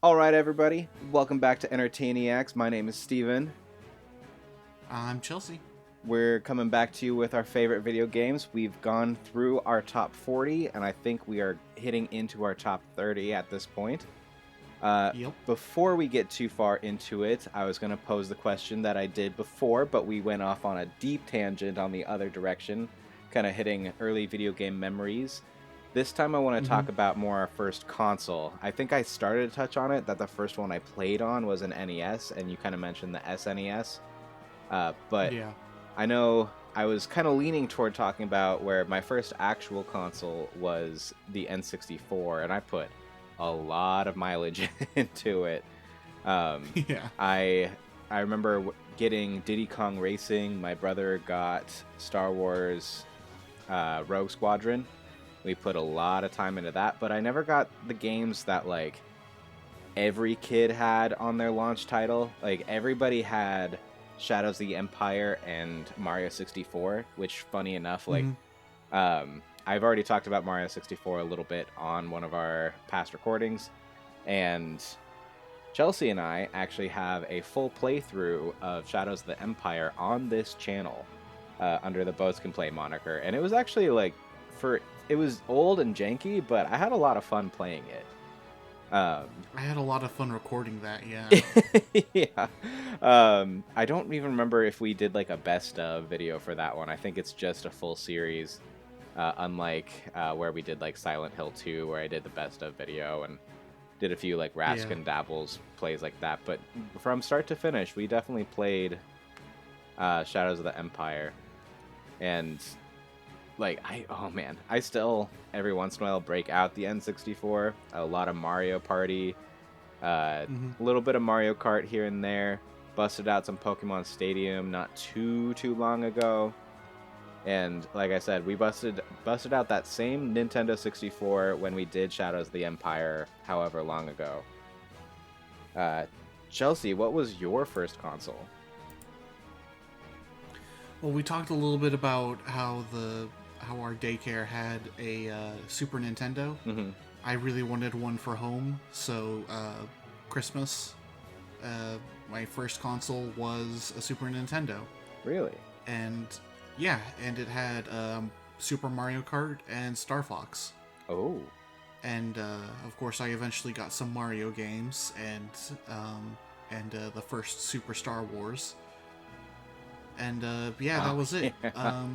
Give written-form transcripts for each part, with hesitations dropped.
All right, everybody. Welcome back to Entertainiacs. My name is Steven. I'm Chelsea. We're coming back to you with our favorite video games. We've gone through our top 40, and I think we are hitting into our top 30 at this point. Yep. Before we get too far into it, I was going to pose the question that I did before, but we went off on a deep tangent on the other direction, kind of hitting early video game memories. This time I want to Mm-hmm. talk about more our first console. I think I started to touch on it, that the first one I played on was an NES, and you kind of mentioned the SNES. But Yeah. I know I was kind of leaning toward talking about where my first actual console was the N64, and I put a lot of mileage into it. Um, Yeah. I I remember getting Diddy Kong Racing. My brother got Star Wars Rogue Squadron. We put a lot of time into that, but I never got the games that like every kid had on their launch title. Like everybody had Shadows of the Empire and Mario 64, which funny enough, like Mm-hmm. I've already talked about Mario 64 a little bit on one of our past recordings, and Chelsea and I actually have a full playthrough of Shadows of the Empire on this channel under the Both Can Play moniker, and it was actually like it was old and janky, but I had a lot of fun playing it. Um, I had a lot of fun recording that. Yeah. yeah. I don't even remember if we did like a best of video for that one. I think it's just a full series, unlike where we did like Silent Hill 2, where I did the best of video and did a few like Yeah. Raskin Dabbles plays like that. But from start to finish, we definitely played Shadows of the Empire. And like oh man, I still every once in a while break out the N64. A lot of Mario Party, a Mm-hmm. little bit of Mario Kart here and there. Busted out some Pokemon Stadium not too long ago. And like I said, we busted out that same Nintendo 64 when we did Shadows of the Empire however long ago. Uh, Chelsea, what was your first console? Well, we talked a little bit about how our daycare had a Super Nintendo. Mm-hmm. I really wanted one for home, so Christmas, uh, my first console was a Super Nintendo, Really? and yeah, and it had Super Mario Kart and Star Fox. Oh. And of course I eventually got some Mario games and the first Super Star Wars, and yeah, that Oh, was it. yeah.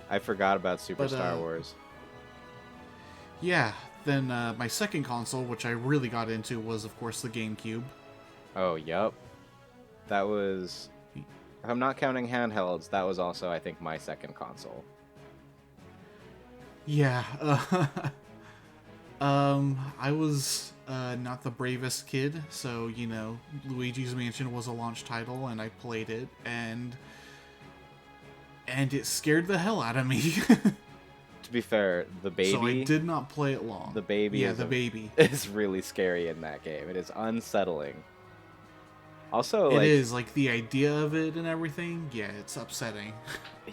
I forgot about Super But Star Wars. yeah, then my second console, which I really got into, was of course the GameCube. Oh, yep. That was, if I'm not counting handhelds, that was also, I think, my second console. Yeah, I was not the bravest kid, so you know, Luigi's Mansion was a launch title, and I played it, and it scared the hell out of me. To be fair, the So I baby, did not play it long. the baby Yeah, is the baby. is really scary in that game. It is unsettling. Also, It like, is like the idea of it and everything. Yeah, it's upsetting.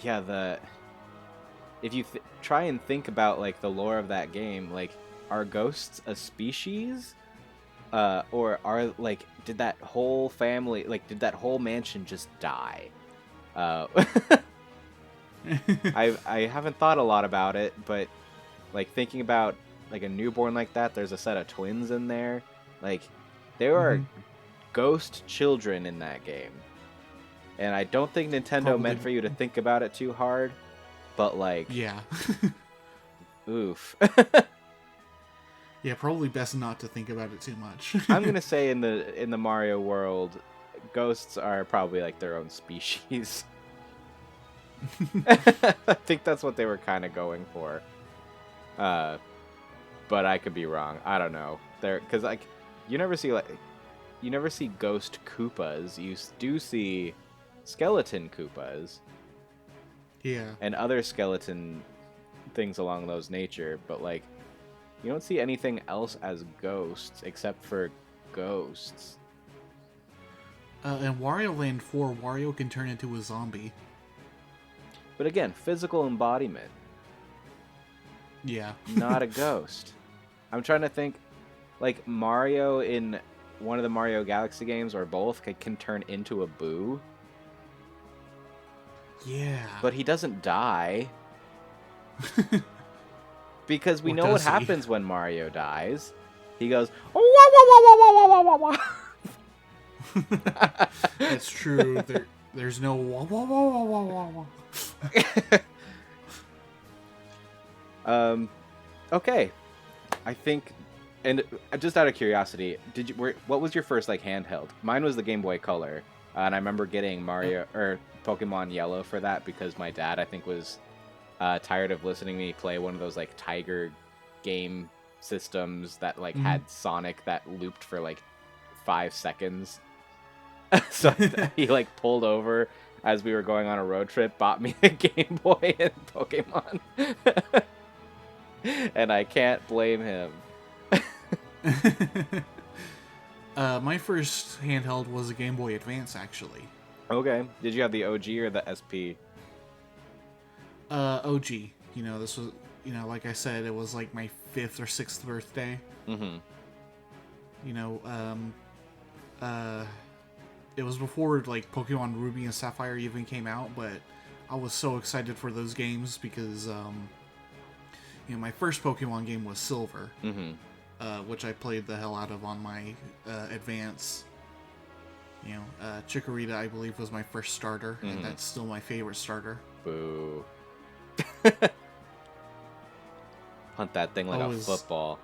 yeah, if you try and think about like the lore of that game, like, are ghosts a species? Or are like, did that whole family, like, did that whole mansion just die? Uh, I haven't thought a lot about it, but like thinking about like a newborn like that, there's a set of twins in there. Like, there are hmm ghost children in that game, and I don't think Nintendo Probably. meant for you to think about it too hard. But like, Yeah. oof. Yeah, probably best not to think about it too much. I'm gonna say in the Mario world, ghosts are probably like their own species. I think that's what they were kind of going for. Uh, but I could be wrong. I don't know. There, because like, you never see like, you never see ghost Koopas. You do see skeleton Koopas Yeah. and other skeleton things along those nature. But like, you don't see anything else as ghosts except for ghosts. In Wario Land 4, Wario can turn into a zombie. But again, physical embodiment, Yeah. not a ghost. I'm trying to think. Like Mario in one of the Mario Galaxy games or both can turn into a Boo, Yeah. but he doesn't die because we Or know what does he? happens when Mario dies. He goes wah, wah, wah, wah, wah, wah, wah, wah. That's true. There's no wah wah wah wah wah wah wah. Okay, I think, and just out of curiosity, what was your first like handheld? Mine was the Game Boy Color, and I remember getting Mario or Pokemon Yellow for that because my dad, I think, was tired of listening to me play one of those like Tiger game systems that like Mhm. had Sonic that looped for like 5 seconds. So he like pulled over as we were going on a road trip, bought me a Game Boy and Pokemon. And I can't blame him. My first handheld was a Game Boy Advance, actually. Okay. Did you have the OG or the SP? OG. This was, like I said, it was like my 5th or 6th birthday. Mm-hmm. You know, it was before like Pokemon Ruby and Sapphire even came out, but I was so excited for those games because, my first Pokemon game was Silver, Mm-hmm. which I played the hell out of on my Advance. Chikorita, I believe, was my first starter, and that's still my favorite starter. Boo. Hunt that thing like a football.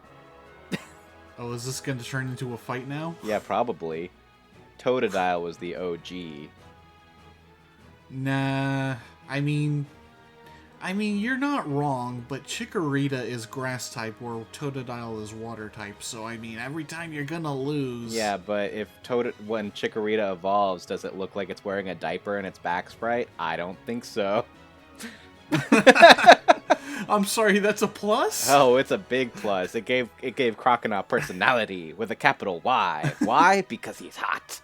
Oh, is this going to turn into a fight now? Yeah, probably. Totodile was the OG. Nah, I mean, you're not wrong, but Chikorita is grass type, where Totodile is water type. So I mean, every time you're gonna lose. Yeah, but when Chikorita evolves, does it look like it's wearing a diaper and its back sprite? I don't think so. I'm sorry, that's a plus? Oh, it's a big plus. It gave Crocodile personality with a capital Y. Why? Because he's hot.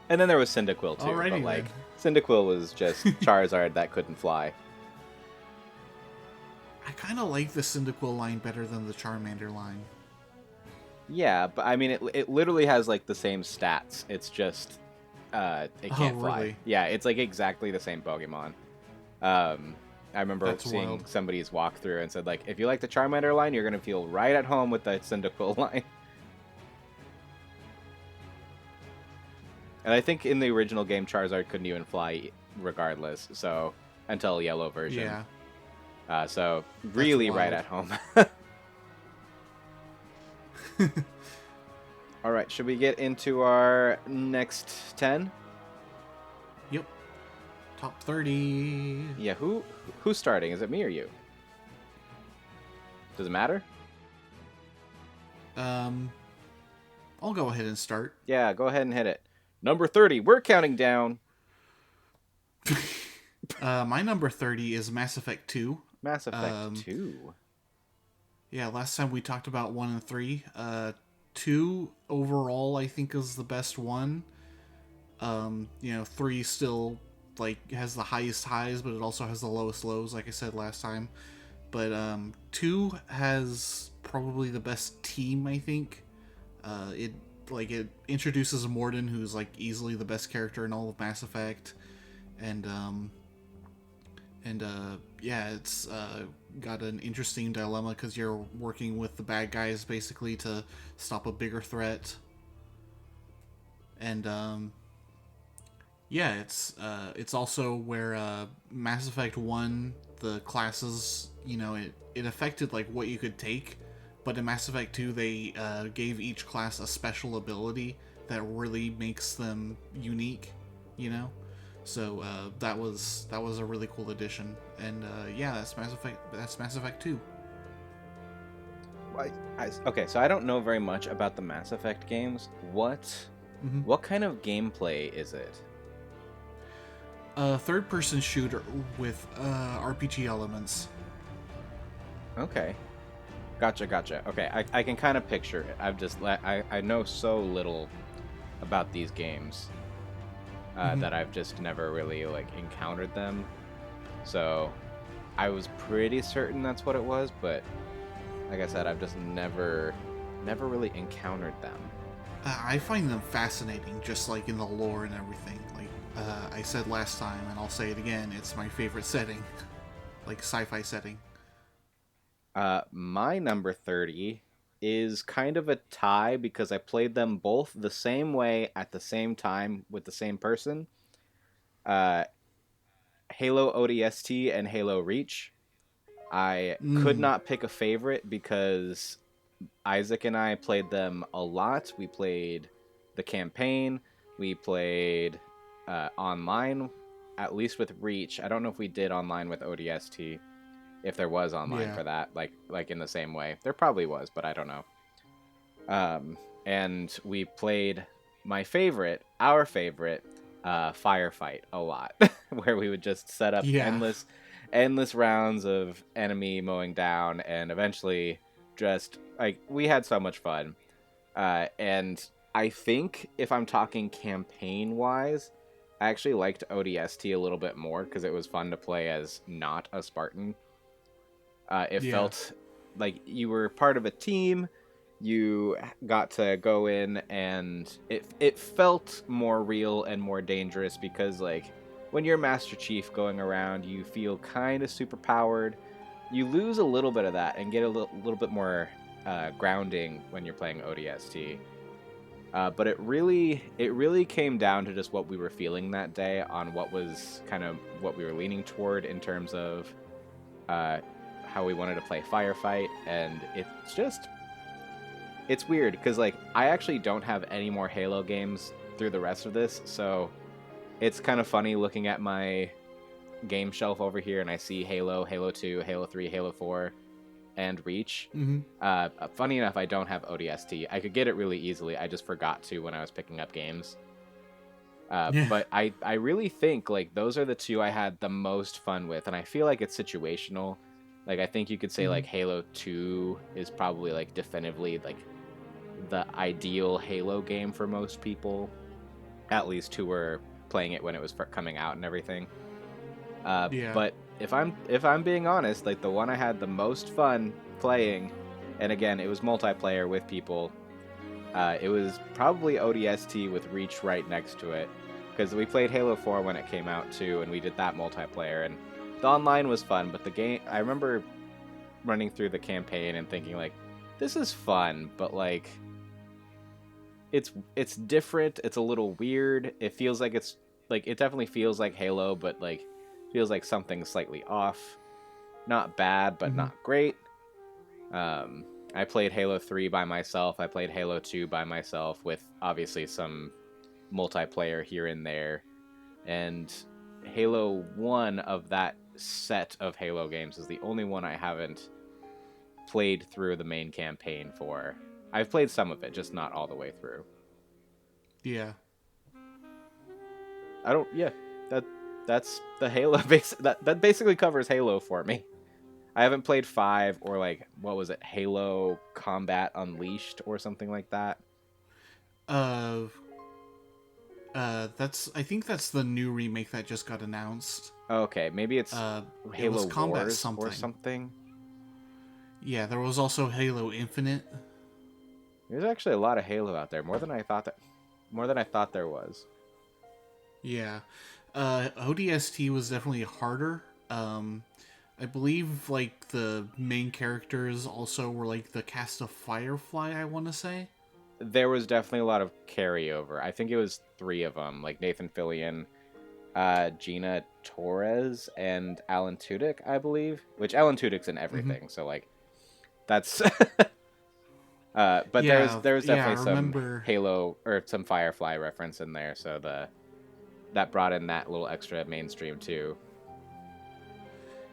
And then there was Cyndaquil too, Alrighty but like then. Cyndaquil was just Charizard that couldn't fly. I kind of like the Cyndaquil line better than the Charmander line. Yeah, but I mean, it literally has like the same stats. It's just it can't fly. Really? Yeah, it's like exactly the same Pokemon. I remember seeing wild. somebody's walkthrough and said like, if you like the Charmander line, you're gonna feel right at home with the Cyndaquil line. And I think in the original game, Charizard couldn't even fly regardless. So until Yellow version. Yeah. So really right at home. All right, should we get into our next 10? Yep. Top 30. Yeah, who's starting? Is it me or you? Does it matter? I'll go ahead and start. Yeah, go ahead and hit it. Number 30. We're counting down. My number 30 is Mass Effect 2. Mass Effect 2. Yeah, last time we talked about 1 and 3. 2 overall, I think, is the best one. 3 still like has the highest highs, but it also has the lowest lows, like I said last time. But 2 has probably the best team, I think. It introduces Mordin, who's like easily the best character in all of Mass Effect, and yeah, it's got an interesting dilemma because you're working with the bad guys basically to stop a bigger threat, and yeah, it's also where Mass Effect 1, the classes, it affected like what you could take. But in Mass Effect 2, they gave each class a special ability that really makes them unique, So that was a really cool addition, and yeah, that's Mass Effect 2. Okay, so I don't know very much about the Mass Effect games. What kind of gameplay is it? Third-person shooter with RPG elements. Okay. Gotcha. Okay, I can kind of picture it. I know so little about these games. Hmm. that I've just never really like encountered them. So I was pretty certain that's what it was, but like I said, I've just never really encountered them. I find them fascinating, just like in the lore and everything. Like I said last time, and I'll say it again, it's my favorite setting, like sci-fi setting. My number 30 is kind of a tie because I played them both the same way at the same time with the same person. Uh, Halo ODST and Halo Reach. I could Mm, not pick a favorite because Isaac and I played them a lot. We played the campaign. We played online, at least with Reach. I don't know if we did online with ODST. If there was online yeah. for that, like in the same way, there probably was, but I don't know. And we played our favorite, firefight a lot, where we would just set up Yeah. endless rounds of enemy mowing down, and eventually, just like we had so much fun. And I think if I'm talking campaign wise, I actually liked ODST a little bit more because it was fun to play as not a Spartan. It Yeah. felt like you were part of a team. You got to go in, and it felt more real and more dangerous because like when you're Master Chief going around, you feel kind of super powered. You lose a little bit of that and get a little bit more grounding when you're playing ODST. But it really came down to just what we were feeling that day on what was kind of what we were leaning toward in terms of uh, how we wanted to play Firefight, and it's weird because like I actually don't have any more Halo games through the rest of this, so it's kind of funny looking at my game shelf over here and I see Halo, Halo 2, Halo 3, Halo 4, and Reach. Hmm. Funny enough, I don't have ODST. I could get it really easily. I just forgot to when I was picking up games. Yeah. But I really think like those are the two I had the most fun with, and I feel like it's situational. Like I think you could say Hmm. like Halo 2 is probably like definitively like the ideal Halo game for most people, at least who were playing it when it was coming out and everything. Yeah. But if I'm being honest, like the one I had the most fun playing, and again it was multiplayer with people. It was probably ODST with Reach right next to it, because we played Halo 4 when it came out too, and we did that multiplayer, and the online was fun, but the game, I remember running through the campaign and thinking like, this is fun, but like it's different, it's a little weird. It feels like it's like it definitely feels like Halo, but like feels like something slightly off. Not bad, but Hmm. not great. I played Halo 3 by myself. I played Halo 2 by myself with obviously some multiplayer here and there. And Halo 1 of that set of Halo games is the only one I haven't played through the main campaign for. I've played some of it, just not all the way through. Yeah. I don't yeah, that that's the Halo base that basically covers Halo for me. I haven't played 5 or like what was it? Halo Combat Unleashed or something like that. Uh. That's. I think that's the new remake that just got announced. Okay, maybe it's It was Halo Combat Wars or something. something. Yeah. There was also Halo Infinite. There's actually a lot of Halo out there, more than I thought there was. Yeah. ODST was definitely harder. I believe like the main characters also were like the cast of Firefly. I want to say. There was definitely a lot of carryover. I think it was 3 of them, like Nathan Fillion, Gina Torres, and Alan Tudyk, I believe. Which Alan Tudyk's in Hmm. everything, so like that's. But Yeah. there was Yeah. I definitely some remember. Halo or some Firefly reference in there, so that brought in that little extra mainstream too.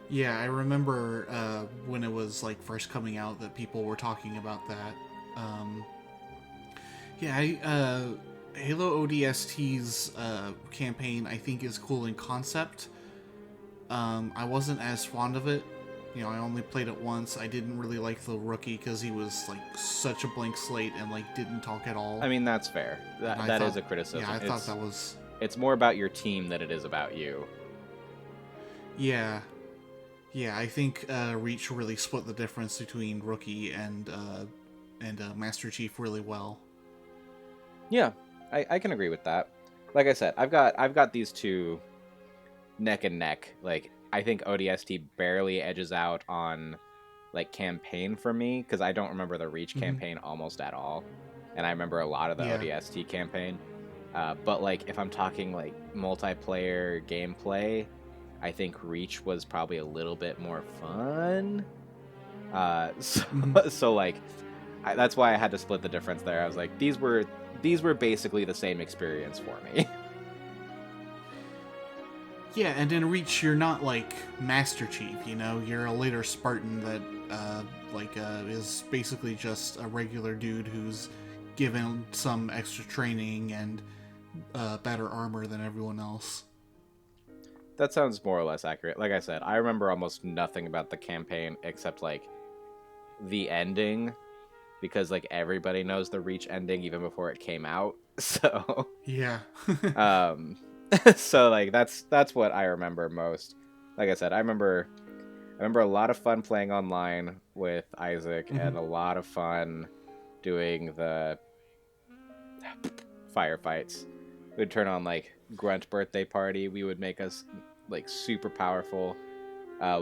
Yeah, I remember when it was like first coming out that people were talking about that. Um, yeah, Halo ODST's campaign I think is cool in concept. I wasn't as fond of it. You know, I only played it once. I didn't really like the rookie because he was like such a blank slate and like didn't talk at all. I mean, that's fair. And I That is thought, a yeah, criticism. I thought that was. it's more about your team than it is about you. Yeah. Yeah, I think Reach really split the difference between Rookie and Master Chief really well. Yeah, I can agree with that. Like I said, I've got these two neck and neck. Like, I think ODST barely edges out on like campaign for me, because I don't remember the Reach campaign almost at all, and I remember a lot of the Yeah. ODST campaign. But like, if I'm talking like multiplayer gameplay, I think Reach was probably a little bit more fun. So like, that's why I had to split the difference there. I was like, these were basically the same experience for me. Yeah, and in Reach, you're not like Master Chief, you know? You're a later Spartan that, is basically just a regular dude who's given some extra training and better armor than everyone else. That sounds more or less accurate. Like I said, I remember almost nothing about the campaign except like the ending, because like everybody knows the Reach ending even before it came out. So Yeah. so like that's what I remember most. Like I said, I remember a lot of fun playing online with Isaac and a lot of fun doing the firefights. We'd turn on like Grunt Birthday Party. We would make us like super powerful.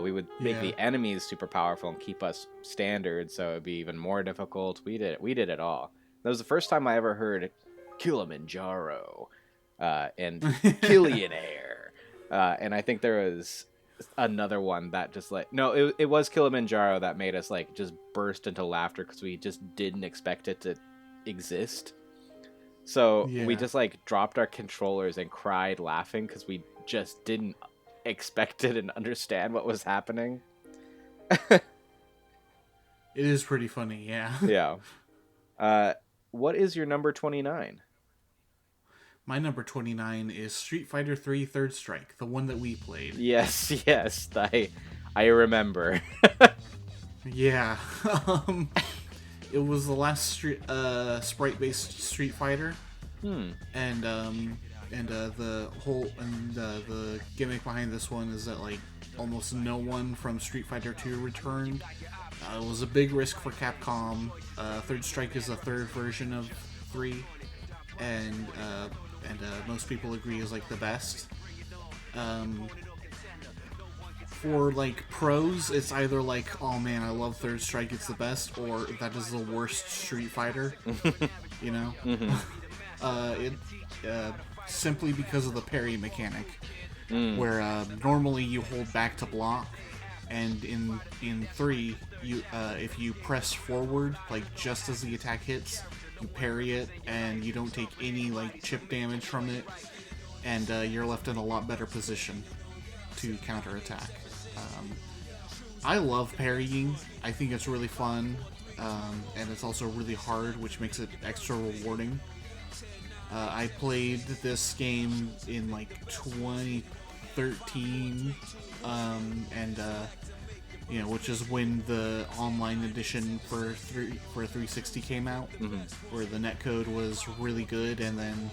We would make the enemies super powerful and keep us standard, so it'd be even more difficult. We did it all. That was the first time I ever heard Kilimanjaro and Killionaire. And I think there was another one that just like, no, it was Kilimanjaro that made us like just burst into laughter because we just didn't expect it to exist. So we just like dropped our controllers and cried laughing because we just didn't expect it and understand what was happening. It is pretty funny, yeah. Yeah. What is your number 29? My number 29 is Street Fighter 3 Third Strike, the one that we played. Yes, I remember. Yeah. It was the last sprite-based Street Fighter. And the gimmick behind this one is that like almost no one from Street Fighter 2 returned. It was a big risk for Capcom. Third Strike is the third version of 3, and most people agree is like the best. For like pros, it's either like, oh man, I love Third Strike, it's the best, or that is the worst Street Fighter. You know, simply because of the parry mechanic, where normally you hold back to block, and in 3, you if you press forward, like just as the attack hits, you parry it, and you don't take any like chip damage from it, and you're left in a lot better position to counterattack. I love parrying. I think it's really fun, and it's also really hard, which makes it extra rewarding. I played this game in like 2013, which is when the online edition for 360 came out, where the netcode was really good, and then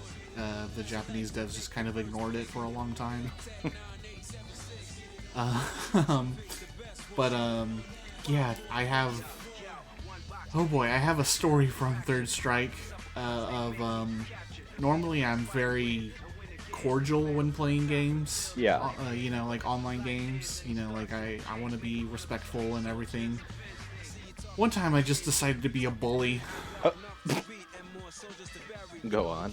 the Japanese devs just kind of ignored it for a long time. Yeah, I have a story from Third Strike normally I'm very cordial when playing games. Yeah. Like online games, like I want to be respectful and everything. One time I just decided to be a bully. Go on.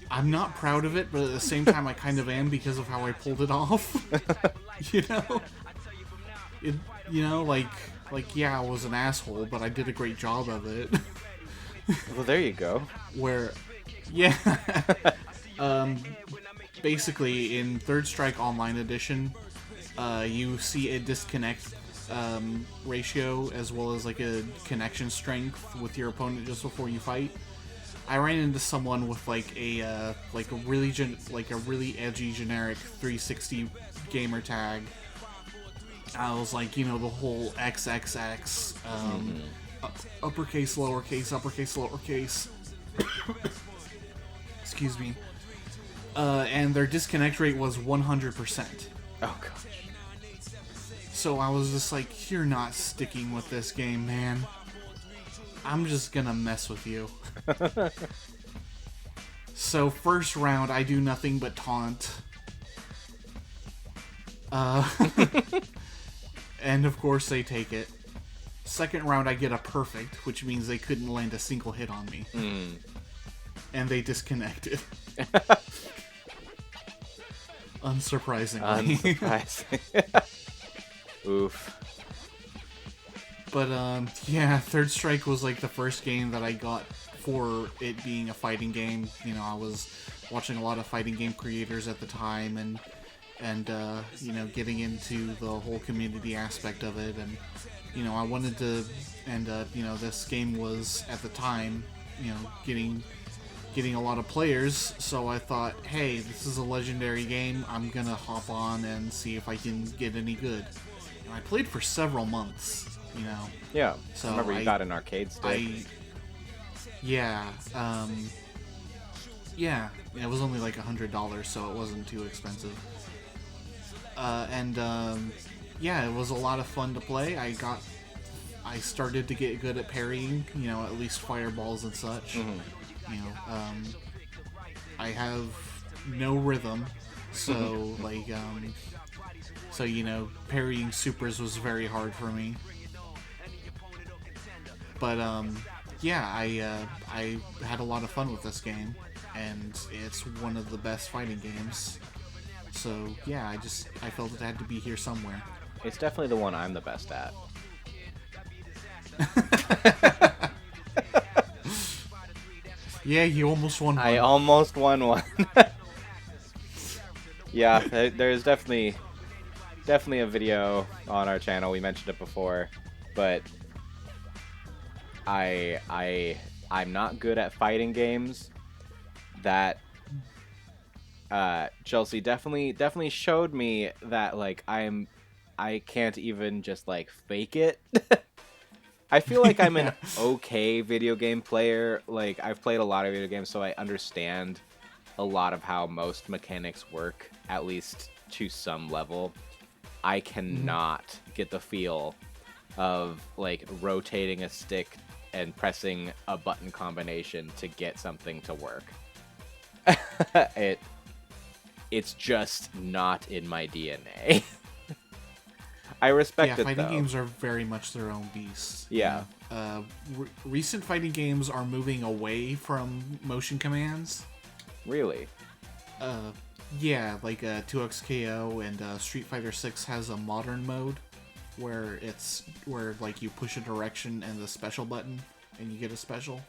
I'm not proud of it, but at the same time I kind of am because of how I pulled it off. Yeah, I was an asshole, but I did a great job of it. Well, there you go. Basically, in Third Strike Online Edition, you see a disconnect ratio as well as like a connection strength with your opponent just before you fight. I ran into someone with like a really edgy generic 360 gamer tag. I was like, the whole XXX, uppercase, lowercase, uppercase, lowercase. Excuse me. and their disconnect rate was 100%. Oh gosh. So I was just like, you're not sticking with this game, man. I'm just gonna mess with you. So first round, I do nothing but taunt. And of course they take it. Second round, I get a perfect, which means they couldn't land a single hit on me. And they disconnected. Unsurprisingly. Unsurprising. Oof. But yeah, Third Strike was like the first game that I got for it being a fighting game. You know, I was watching a lot of fighting game creators at the time, and you know, getting into the whole community aspect of it, and you know, I wanted to, and you know, this game was at the time, you know, getting a lot of players, so I thought, hey, this is a legendary game, I'm gonna hop on and see if I can get any good. And I played for several months, you know. Yeah, so I remember you got an arcade stick. Yeah, yeah, it was only like $100, so it wasn't too expensive. Yeah, it was a lot of fun to play. I started to get good at parrying, you know, at least fireballs and such. You know, I have no rhythm, so like, so you know, parrying supers was very hard for me. But yeah, I had a lot of fun with this game, and it's one of the best fighting games. So yeah, I felt it had to be here somewhere. It's definitely the one I'm the best at. Yeah, you almost won one. I almost won one. Yeah, there's definitely a video on our channel. We mentioned it before, but I'm not good at fighting games. That Chelsea definitely showed me that like I can't even just like fake it. I feel like I'm an okay video game player. Like, I've played a lot of video games, so I understand a lot of how most mechanics work, at least to some level. I cannot get the feel of, like, rotating a stick and pressing a button combination to get something to work. It's just not in my DNA. I respect it, though. Yeah, fighting games are very much their own beast. Yeah. Recent fighting games are moving away from motion commands. Really? Yeah, like 2XKO and Street Fighter 6 has a modern mode where like you push a direction and the special button and you get a special.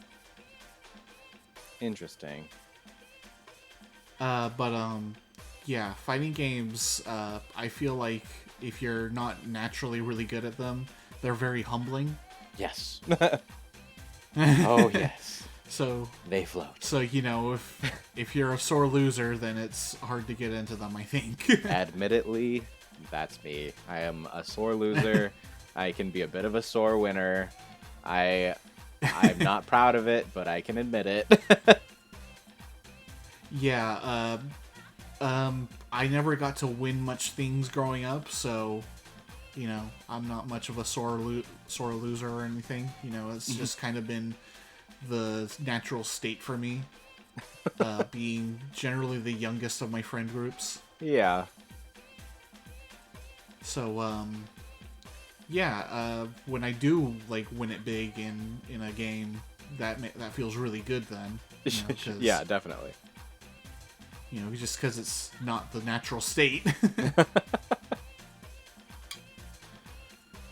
Interesting. Yeah, fighting games, I feel like if you're not naturally really good at them, they're very humbling. Yes. Oh, yes. So they float. So, you know, if you're a sore loser, then it's hard to get into them, I think. Admittedly, that's me. I am a sore loser. I can be a bit of a sore winner. I'm not proud of it, but I can admit it. Yeah, I never got to win much things growing up, so, you know, I'm not much of a sore loser or anything. You know, it's just kind of been the natural state for me, being generally the youngest of my friend groups. Yeah. So, yeah, when I do, like, win it big in a game, that feels really good then. You know, yeah, definitely. You know, just because it's not the natural state.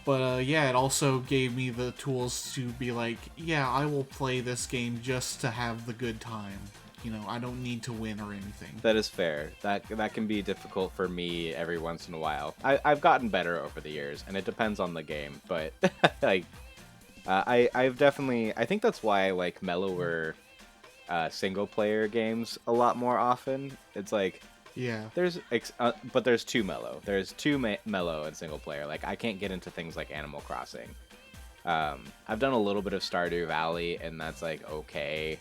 But, yeah, it also gave me the tools to be like, yeah, I will play this game just to have the good time. You know, I don't need to win or anything. That is fair. That can be difficult for me every once in a while. I've gotten better over the years, and it depends on the game. But, like, I've definitely... I think that's why I like mellower single-player games a lot more often. It's like... Yeah. But there's too mellow. There's too mellow in single player. Like, I can't get into things like Animal Crossing. I've done a little bit of Stardew Valley, and that's like okay.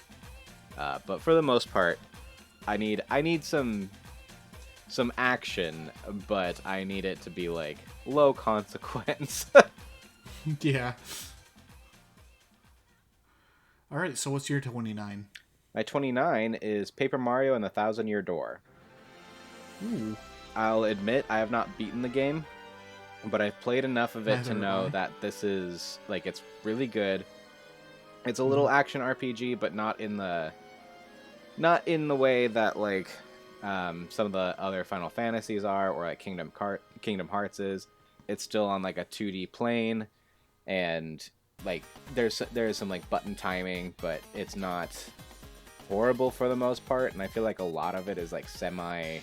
But for the most part, I need some action, but I need it to be like low consequence. Yeah. All right, so what's your 29? My 29 is Paper Mario and the Thousand Year Door. Ooh. I'll admit I have not beaten the game, but I've played enough of it Neither to have know I. that this is like it's really good. It's a little action RPG, but not in the way that like some of the other Final Fantasies are, or like Kingdom Hearts is. It's still on like a 2D plane, and like there's some like button timing, but it's not horrible for the most part. And I feel like a lot of it is like semi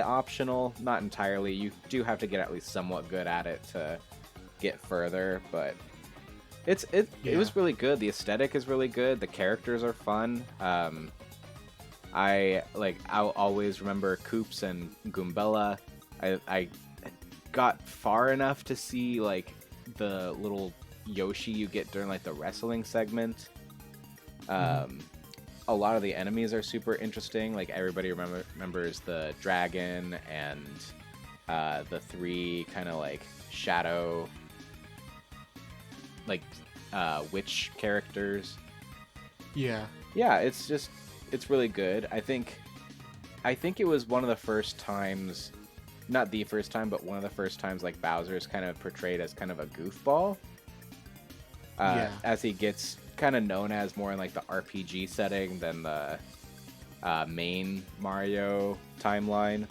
optional, not entirely. You do have to get at least somewhat good at it to get further, but it was really good. The aesthetic is really good. The characters are fun. I'll always remember Koops and Goombella. I got far enough to see like the little Yoshi you get during like the wrestling segment. A lot of the enemies are super interesting. Like everybody remembers the dragon and the three kind of like shadow like witch characters. Yeah. Yeah, it's really good. I think it was one of the first times, not the first time, but one of the first times like Bowser's kind of portrayed as kind of a goofball. As he gets kind of known as more in like the RPG setting than the main Mario timeline,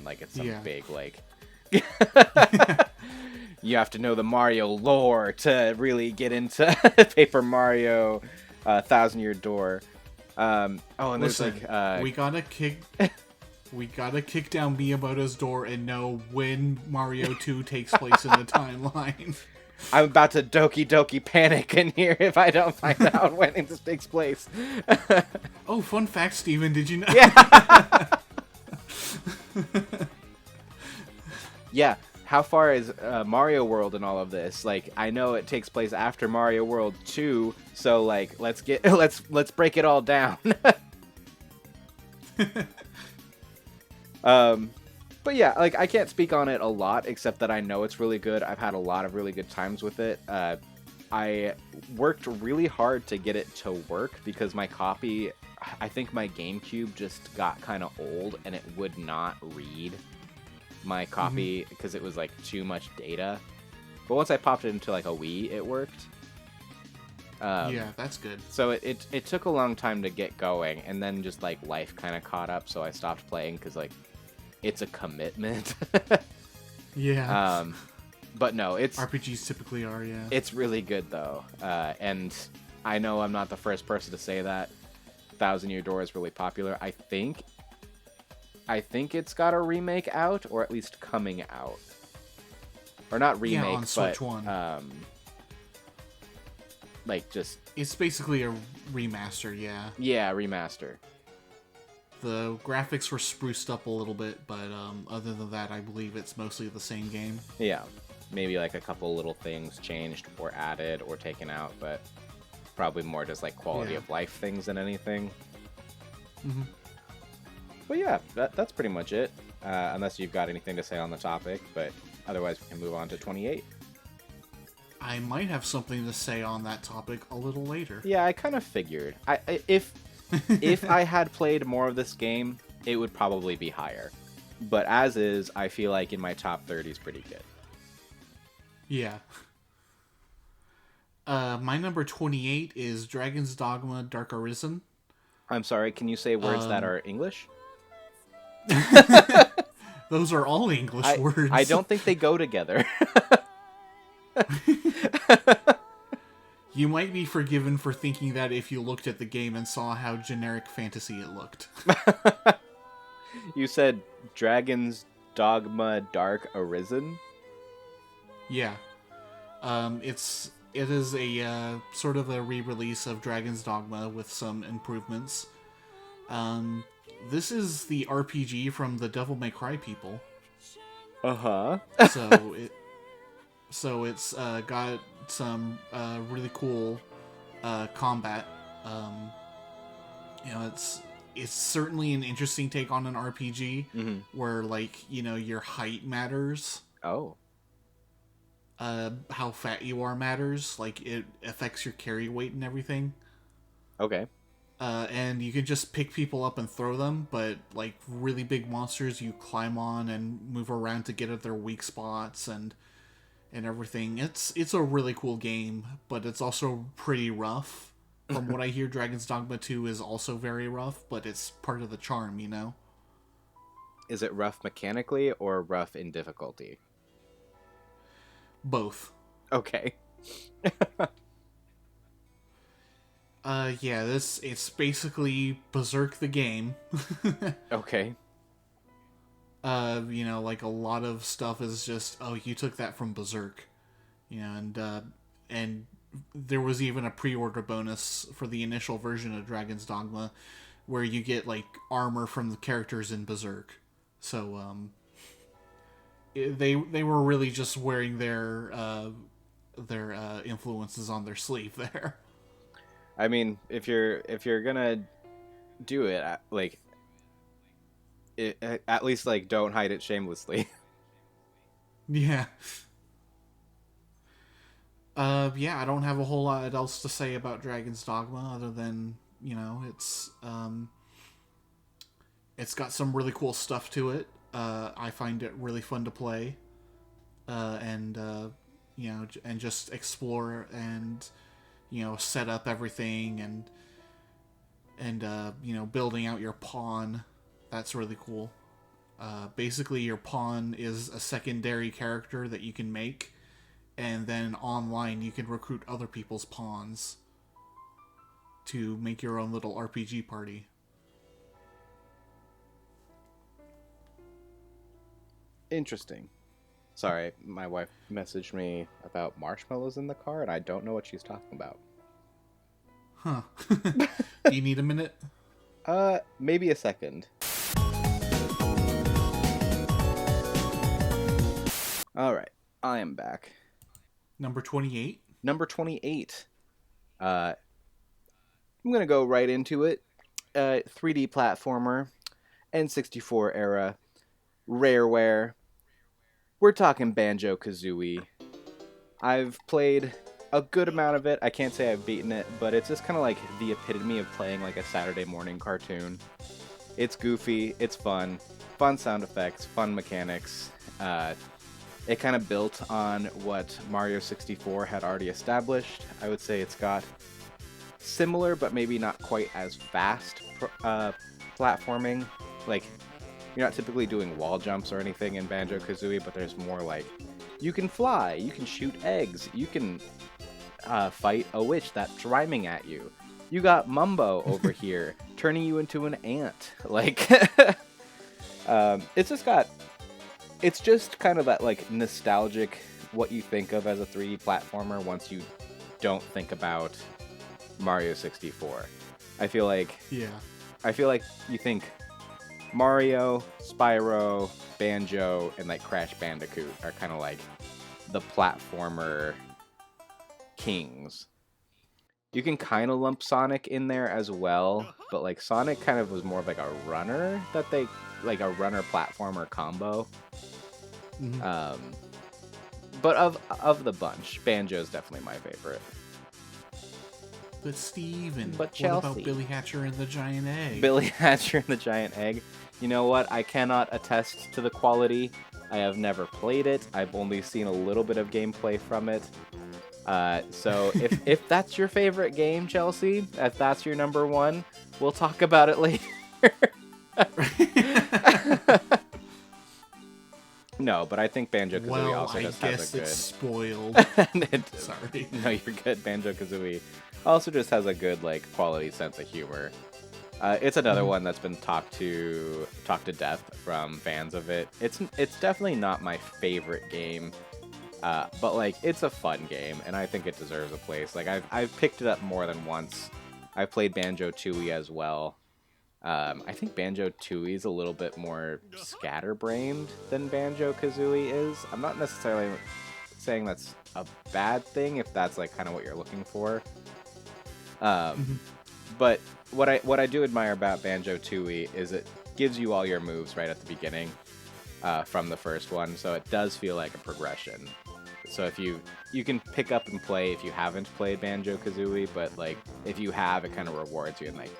like it's some big like you have to know the Mario lore to really get into Paper Mario Thousand Year Door. And Listen, there's like we gotta kick down Miyamoto's door and know when Mario 2 takes place in the timeline. I'm about to Doki Doki panic in here if I don't find out when this takes place. Oh, fun fact, Steven, did you know? Yeah. Yeah. How far is Mario World and all of this? Like, I know it takes place after Mario World 2, so like, let's break it all down. But yeah, like I can't speak on it a lot, except that I know it's really good. I've had a lot of really good times with it. I worked really hard to get it to work because my copy, I think my GameCube just got kind of old and it would not read my copy because it was like too much data. But once I popped it into like a Wii, it worked. Yeah, that's good. So it took a long time to get going, and then just like life kind of caught up, so I stopped playing because like it's a commitment. Yeah. But no, RPGs typically are, yeah. It's really good though, and I know I'm not the first person to say that. Thousand Year Door is really popular. I think it's got a remake out, or at least coming out, or not remake, on Switch but One. like just It's basically a remaster, yeah. Yeah, remaster. The graphics were spruced up a little bit, but other than that, I believe it's mostly the same game. Yeah, maybe like a couple little things changed or added or taken out, but probably more just like quality of life things than anything. But yeah, that's pretty much it. Unless you've got anything to say on the topic, but otherwise we can move on to 28. I might have something to say on that topic a little later. Yeah, I kind of figured. If I had played more of this game, it would probably be higher. But as is, I feel like in my top 30 is pretty good. Yeah. My number 28 is Dragon's Dogma Dark Arisen. I'm sorry, can you say words that are English? Those are all English words. I don't think they go together. You might be forgiven for thinking that if you looked at the game and saw how generic fantasy it looked. You said Dragon's Dogma Dark Arisen? Yeah. It is a sort of a re-release of Dragon's Dogma with some improvements. This is the RPG from the Devil May Cry people. Uh-huh. So it's got some really cool combat. it's certainly an interesting take on an RPG Mm-hmm. where, like, you know, your height matters. Oh, How fat you are matters. Like, it affects your carry weight and everything. okay. And you can just pick people up and throw them, but like really big monsters, you climb on and move around to get at their weak spots and everything. It's a really cool game, but it's also pretty rough. From what I hear, Dragon's Dogma 2 is also very rough, but it's part of the charm, you know? Is it rough mechanically or rough in difficulty? Both. Okay. Yeah, it's basically Berserk the game. Okay. You know, like a lot of stuff is just, oh, you took that from Berserk. You know, and there was even a pre-order bonus for the initial version of Dragon's Dogma where you get like armor from the characters in Berserk. So they were really just wearing their influences on their sleeve there. I mean, if you're gonna do it, like, at least like don't hide it shamelessly. Yeah. Yeah, I don't have a whole lot else to say about Dragon's Dogma other than, you know, it's got some really cool stuff to it. I find it really fun to play, and you know, and just explore and, you know, set up everything and you know, building out your pawn. That's really cool. Basically, your pawn is a secondary character that you can make, and then online you can recruit other people's pawns to make your own little RPG party. Interesting. Sorry, my wife messaged me about marshmallows in the car, and I don't know what she's talking about. Huh. Do you need a minute? Maybe a second. All right, I am back. Number 28? Number 28. I'm gonna go right into it. 3D platformer, N64 era, Rareware. We're talking Banjo-Kazooie. I've played a good amount of it. I can't say I've beaten it, but it's just kind of like the epitome of playing like a Saturday morning cartoon. It's goofy, it's fun sound effects, fun mechanics. It kind of built on what Mario 64 had already established. I would say it's got similar, but maybe not quite as fast platforming. Like, you're not typically doing wall jumps or anything in Banjo-Kazooie, but there's more like, you can fly, you can shoot eggs, you can fight a witch that's rhyming at you. You got Mumbo over here, turning you into an ant. Like, it's just kind of that, like, nostalgic, what you think of as a 3D platformer once you don't think about Mario 64. I feel like you think Mario, Spyro, Banjo, and like Crash Bandicoot are kind of like the platformer kings. You can kind of lump Sonic in there as well, but like Sonic kind of was more of like a runner like a runner platformer combo. Mm-hmm. But of the bunch, Banjo's definitely my favorite. But Steven, But what Chelsea. about Billy Hatcher and the Giant Egg? Billy Hatcher and the Giant Egg. You know what? I cannot attest to the quality. I have never played it. I've only seen a little bit of gameplay from it. So if that's your favorite game, Chelsea, if that's your number one, we'll talk about it later. No, but I think Banjo-Kazooie also just has a good... it's spoiled. Sorry. No, you're good. Banjo-Kazooie also just has a good, like, quality sense of humor. It's another one that's been talked to death from fans of it. It's definitely not my favorite game, but like it's a fun game, and I think it deserves a place. Like I've picked it up more than once. I've played Banjo-Tooie as well. I think Banjo-Tooie is a little bit more scatterbrained than Banjo-Kazooie is. I'm not necessarily saying that's a bad thing if that's like kind of what you're looking for. But what I do admire about Banjo-Tooie is it gives you all your moves right at the beginning from the first one, so it does feel like a progression. So if you can pick up and play if you haven't played Banjo-Kazooie, but like if you have, it kind of rewards you and like,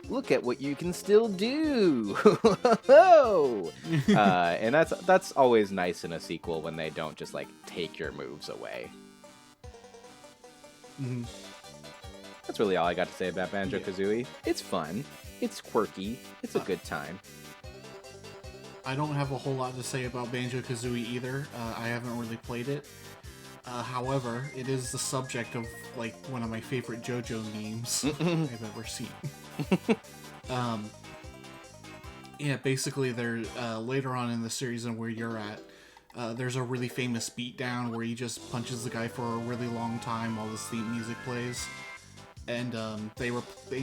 look at what you can still do. And that's always nice in a sequel when they don't just like take your moves away. Mm-hmm. That's really all I got to say about Banjo-Kazooie. Yeah. It's fun. It's quirky. It's a good time. I don't have a whole lot to say about Banjo-Kazooie either. I haven't really played it. However, it is the subject of like one of my favorite JoJo memes I've ever seen. Yeah, basically, there later on in the series and where you're at, there's a really famous beatdown where he just punches the guy for a really long time while this theme music plays, and they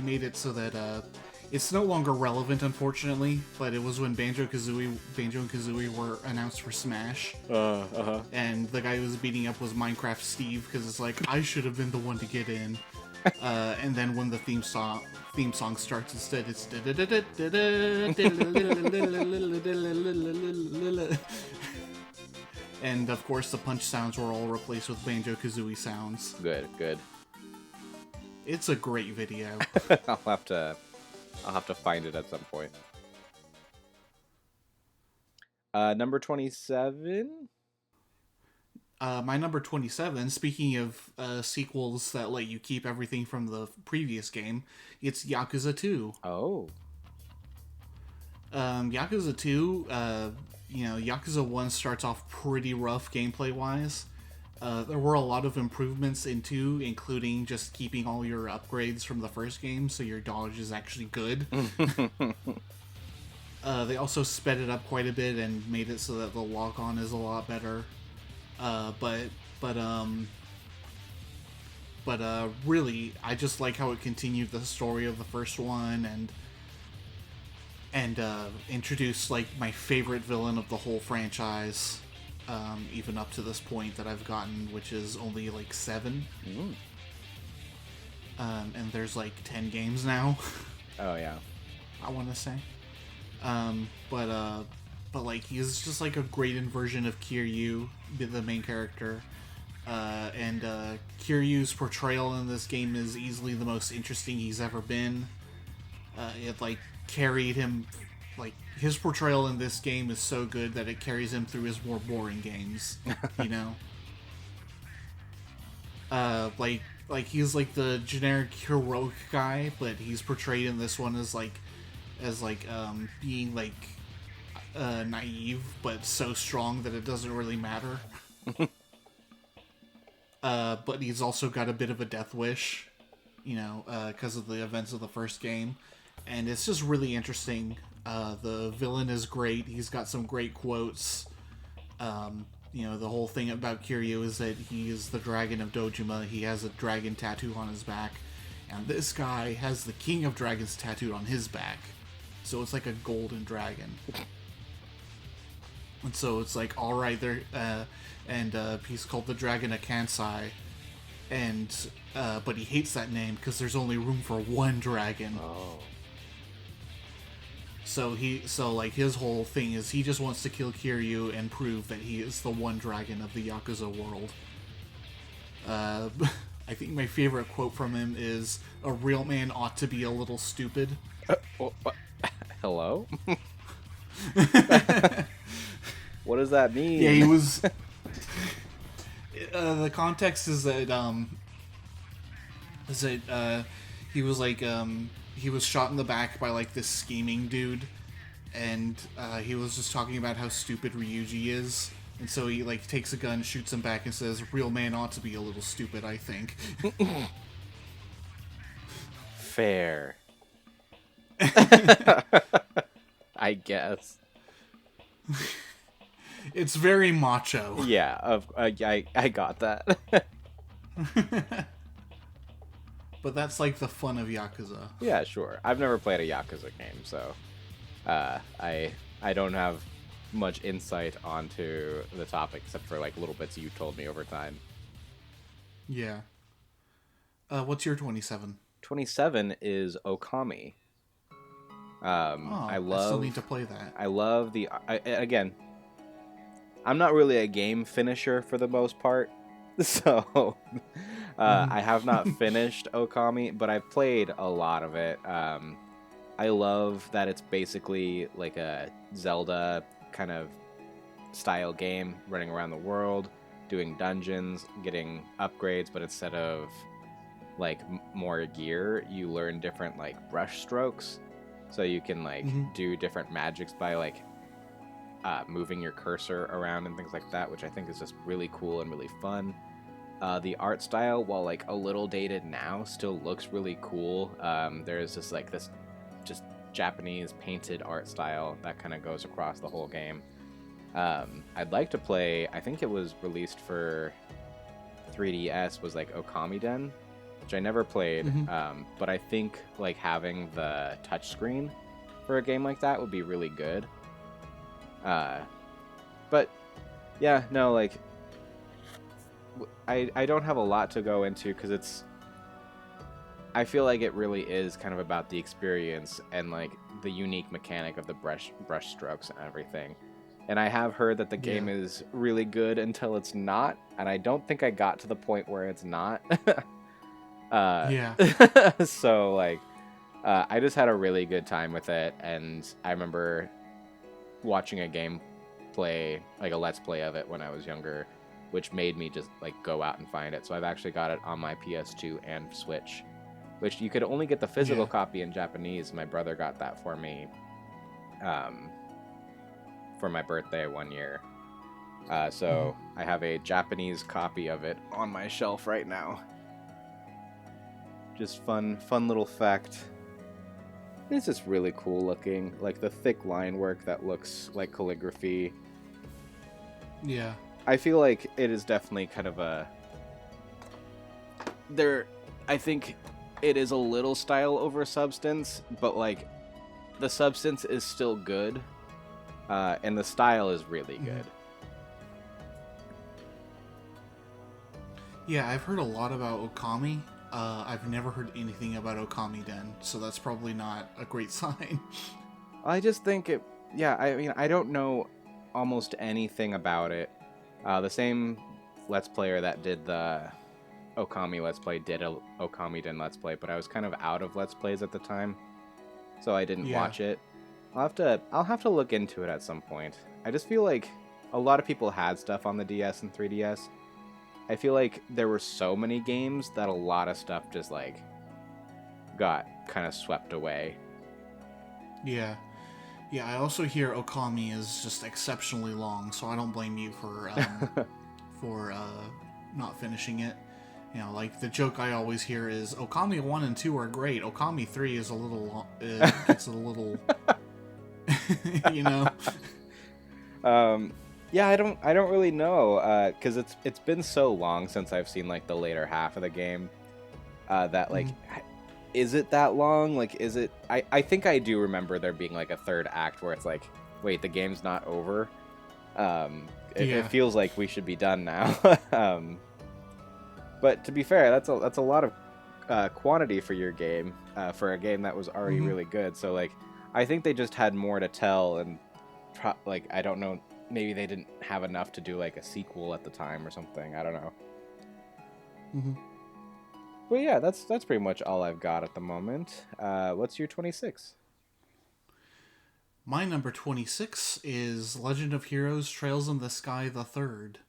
made it so that it's no longer relevant, unfortunately. But it was when Banjo and Kazooie were announced for Smash, and the guy who was beating up was Minecraft Steve because it's like I should have been the one to get in, and then when the theme song starts instead, it's and of course the punch sounds were all replaced with Banjo-Kazooie sounds. Good. It's a great video. I'll have to find it at some point. Number 27? My number 27, speaking of sequels that let you keep everything from the previous game, it's Yakuza 2. Oh. Yakuza 2, Yakuza 1 starts off pretty rough gameplay-wise. There were a lot of improvements in 2, including just keeping all your upgrades from the first game, so your dodge is actually good. They also sped it up quite a bit and made it so that the lock-on is a lot better. But really, I just like how it continued the story of the first one and introduced like my favorite villain of the whole franchise, even up to this point that I've gotten, which is only like 7. And there's like 10 games now. Oh yeah, I want to say. But like he's just like a great inversion of Kiryu, the main character, and Kiryu's portrayal in this game is easily the most interesting he's ever been. It like carried him, like his portrayal in this game is so good that it carries him through his more boring games, you know. Like he's like the generic heroic guy, but he's portrayed in this one as being like naive but so strong that it doesn't really matter. But he's also got a bit of a death wish, because of the events of the first game, and it's just really interesting. The villain is great. He's got some great quotes. The whole thing about Kiryu is that he is the dragon of Dojima. He has a dragon tattoo on his back, and this guy has the King of Dragons tattooed on his back. So it's like a golden dragon. And so it's like, all right, there, and he's called the Dragon of Kansai, and but he hates that name because there's only room for one dragon. Oh. So his whole thing is he just wants to kill Kiryu and prove that he is the one dragon of the Yakuza world. I think my favorite quote from him is, "A real man ought to be a little stupid." Hello? What does that mean? Yeah, he was... the context is that, he was like, he was shot in the back by like this scheming dude, and he was just talking about how stupid Ryuji is, and so he like takes a gun, shoots him back, and says, "Real man ought to be a little stupid, I think." Fair. I guess. It's very macho. Yeah, I got that. But that's like the fun of Yakuza. Yeah, sure. I've never played a Yakuza game, so I don't have much insight onto the topic except for like little bits you told me over time. Yeah. What's your 27? 27 is Okami. Oh, I I still love need to play that. I love again, I'm not really a game finisher for the most part, so I have not Mhm. finished Okami, but I've played a lot of it. I love that it's basically like a Zelda kind of style game, running around the world, doing dungeons, getting upgrades, but instead of like more gear, you learn different like brush strokes, so you can like Mhm. do different magics by like moving your cursor around and things like that, which I think is just really cool and really fun. The art style, while like a little dated now, still looks really cool. There's just like this just Japanese painted art style that kind of goes across the whole game. I'd like to play. I think it was released for 3DS. Was like Okamiden, which I never played. Mhm. But I think like having the touchscreen for a game like that would be really good. Uh, but yeah, no, like I don't have a lot to go into because I feel like it really is kind of about the experience and like the unique mechanic of the brush strokes and everything. And I have heard that the Yeah. game is really good until it's not, and I don't think I got to the point where it's not. uh, Yeah. so like, I just had a really good time with it, and I remember watching a game play, like a let's play of it when I was younger, which made me just like go out and find it. So I've actually got it on my PS2 and Switch, which you could only get the physical Yeah. copy in Japanese. My brother got that for me um, for my birthday one year. Mhm. So I have a Japanese copy of it on my shelf right now. Just fun little fact. It's just really cool looking, like the thick line work that looks like calligraphy. Yeah. I feel like it is definitely kind of a there. I think it is a little style over substance, but like the substance is still good, and the style is really Mhm. good. Yeah, I've heard a lot about Okami. I've never heard anything about Okami Den, so that's probably not a great sign. I just think it. Yeah, I mean, I don't know almost anything about it. The same Let's Player that did the Okami Let's Play did a Okami Den Let's Play, but I was kind of out of Let's Plays at the time, so I didn't Yeah. watch it. I'll have to look into it at some point. I just feel like a lot of people had stuff on the DS and 3DS. I feel like there were so many games that a lot of stuff just like got kind of swept away. Yeah. Yeah, I also hear Okami is just exceptionally long, so I don't blame you for not finishing it. You know, like the joke I always hear is Okami 1 and 2 are great. Okami 3 is a little gets a little you know. um, yeah, I don't really know because it's been so long since I've seen like the later half of the game that like Mhm. is it that long? Like is it I think I do remember there being like a third act where it's like wait, the game's not over. It Yeah. feels like we should be done now. But to be fair, that's a lot of quantity for your game, for a game that was already Mhm. really good. So like, I think they just had more to tell, and like I don't know, maybe they didn't have enough to do like a sequel at the time or something. I don't know. Mhm. But yeah, that's pretty much all I've got at the moment. What's your 26? My number 26 is Legend of Heroes Trails in the Sky the Third.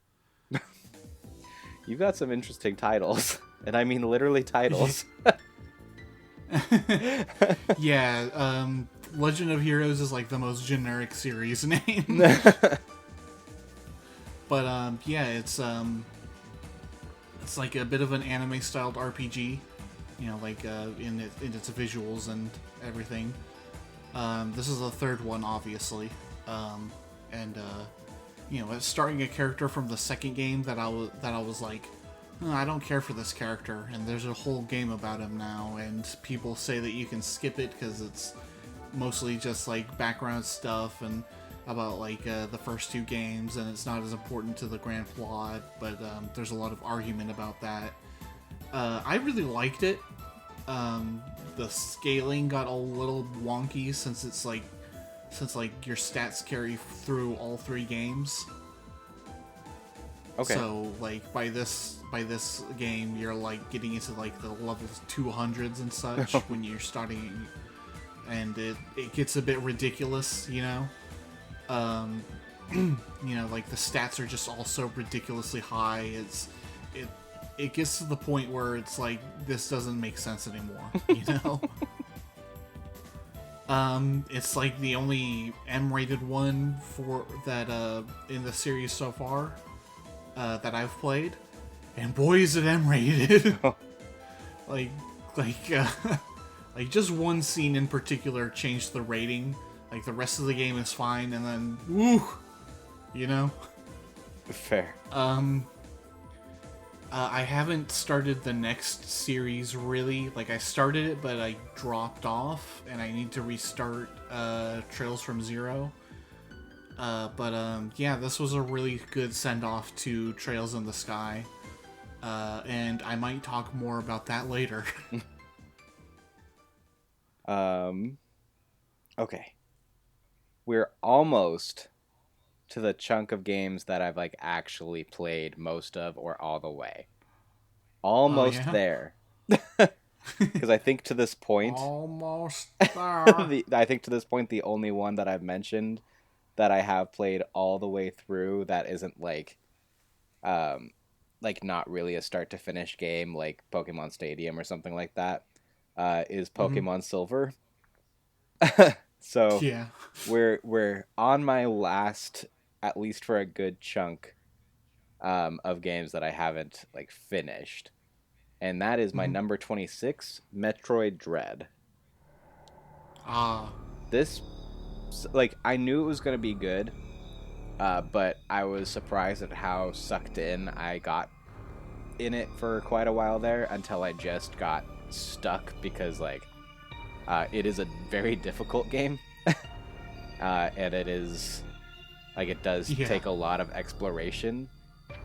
You've got some interesting titles, and I mean literally titles. Yeah, Legend of Heroes is like the most generic series name. But yeah, it's like a bit of an anime styled RPG, you know, like in its visuals and everything. This is the third one, obviously, and you know, it's starting a character from the second game that I was like, "Oh, I don't care for this character, and there's a whole game about him now, and people say that you can skip it because it's mostly just like background stuff and about like the first two games, and it's not as important to the grand plot. But there's a lot of argument about that. I really liked it. Um, the scaling got a little wonky since your stats carry through all three games. Okay. So like by this game, you're like getting into like the levels 200s and such when you're starting, and it gets a bit ridiculous, you know. Um, you know, like the stats are just all so ridiculously high. It it gets to the point where it's like this doesn't make sense anymore, you know. It's like the only M-rated one for that in the series so far that I've played, and boy is it M-rated. like like uh, like just one scene in particular changed the rating. Like the rest of the game is fine, and then woo, you know. Fair. I haven't started the next series really. Like I started it, but I dropped off, and I need to restart Trails from Zero. Yeah, this was a really good send off to Trails in the Sky, and I might talk more about that later. Okay. We're almost to the chunk of games that I've like actually played most of or all the way. Oh Almost yeah, there. Because I think to this point, almost there. I think to this point, the only one that I've mentioned that I have played all the way through that isn't um, like not really a start to finish game like Pokemon Stadium or something like that, is Hmm. Pokemon Silver. So Yeah. we're on my last, at least for a good chunk, of games that I haven't like finished, and that is my Hmm. number 26, Metroid Dread. Ah. This, like, I knew it was gonna be good, but I was surprised at how sucked in I got in it for quite a while there until I just got stuck because like it is a very difficult game, and it is like it does Yeah. take a lot of exploration,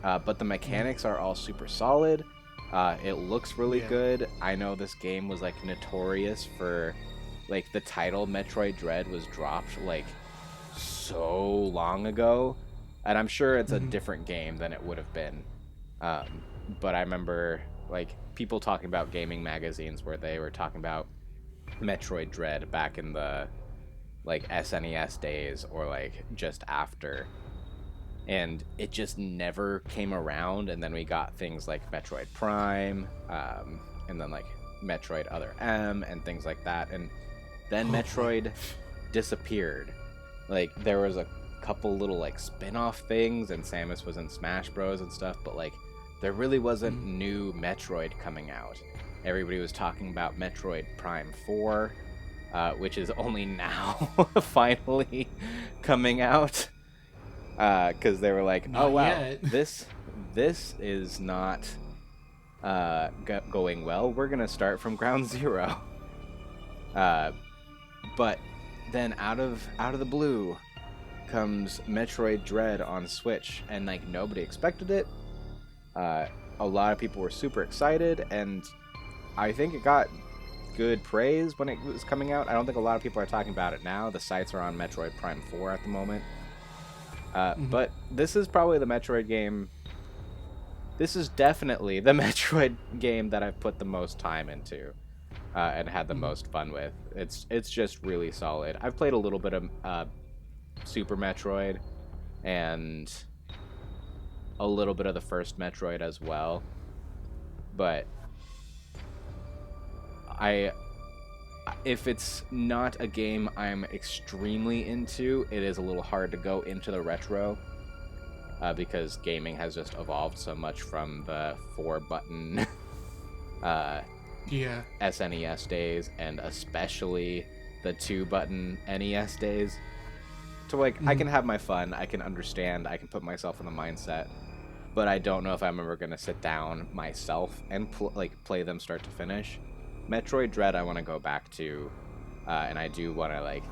but the Mhm. mechanics are all super solid. It looks really Yeah. good. I know this game was like notorious for like the title Metroid Dread was dropped like so long ago, and I'm sure it's a Hmm. different game than it would have been. But I remember like people talking about gaming magazines where they were talking about Metroid Dread back in the like SNES days or like just after, and it just never came around. And then we got things like Metroid Prime, and then like Metroid Other M and things like that, and then Oh boy. Metroid disappeared. Like there was a couple little like spin-off things, and Samus was in Smash Bros and stuff, but like there really wasn't Mhm. new Metroid coming out. Everybody was talking about Metroid Prime 4, which is only now finally coming out, because they were like, "Oh Not wow, yet. this is not going well. We're gonna start from ground zero." Uh, but then out of the blue comes Metroid Dread on Switch, and like nobody expected it. Uh, a lot of people were super excited, and I think it got good praise when it was coming out. I don't think a lot of people are talking about it now. The sites are on Metroid Prime 4 at the moment. Mhm. But this is probably the Metroid game. This is definitely the Metroid game that I've put the most time into, and had the Mhm. most fun with. It's just really solid. I've played a little bit of Super Metroid and a little bit of the first Metroid as well, but I if it's not a game I'm extremely into, it is a little hard to go into the retro, because gaming has just evolved so much from the 4-button uh, Yeah. SNES days, and especially the 2-button NES days. To like, I Mhm. can have my fun, I can understand, I can put myself in the mindset, but I don't know if I'm ever gonna sit down myself and play them start to finish. Metroid Dread, I want to go back to, and I do want to like,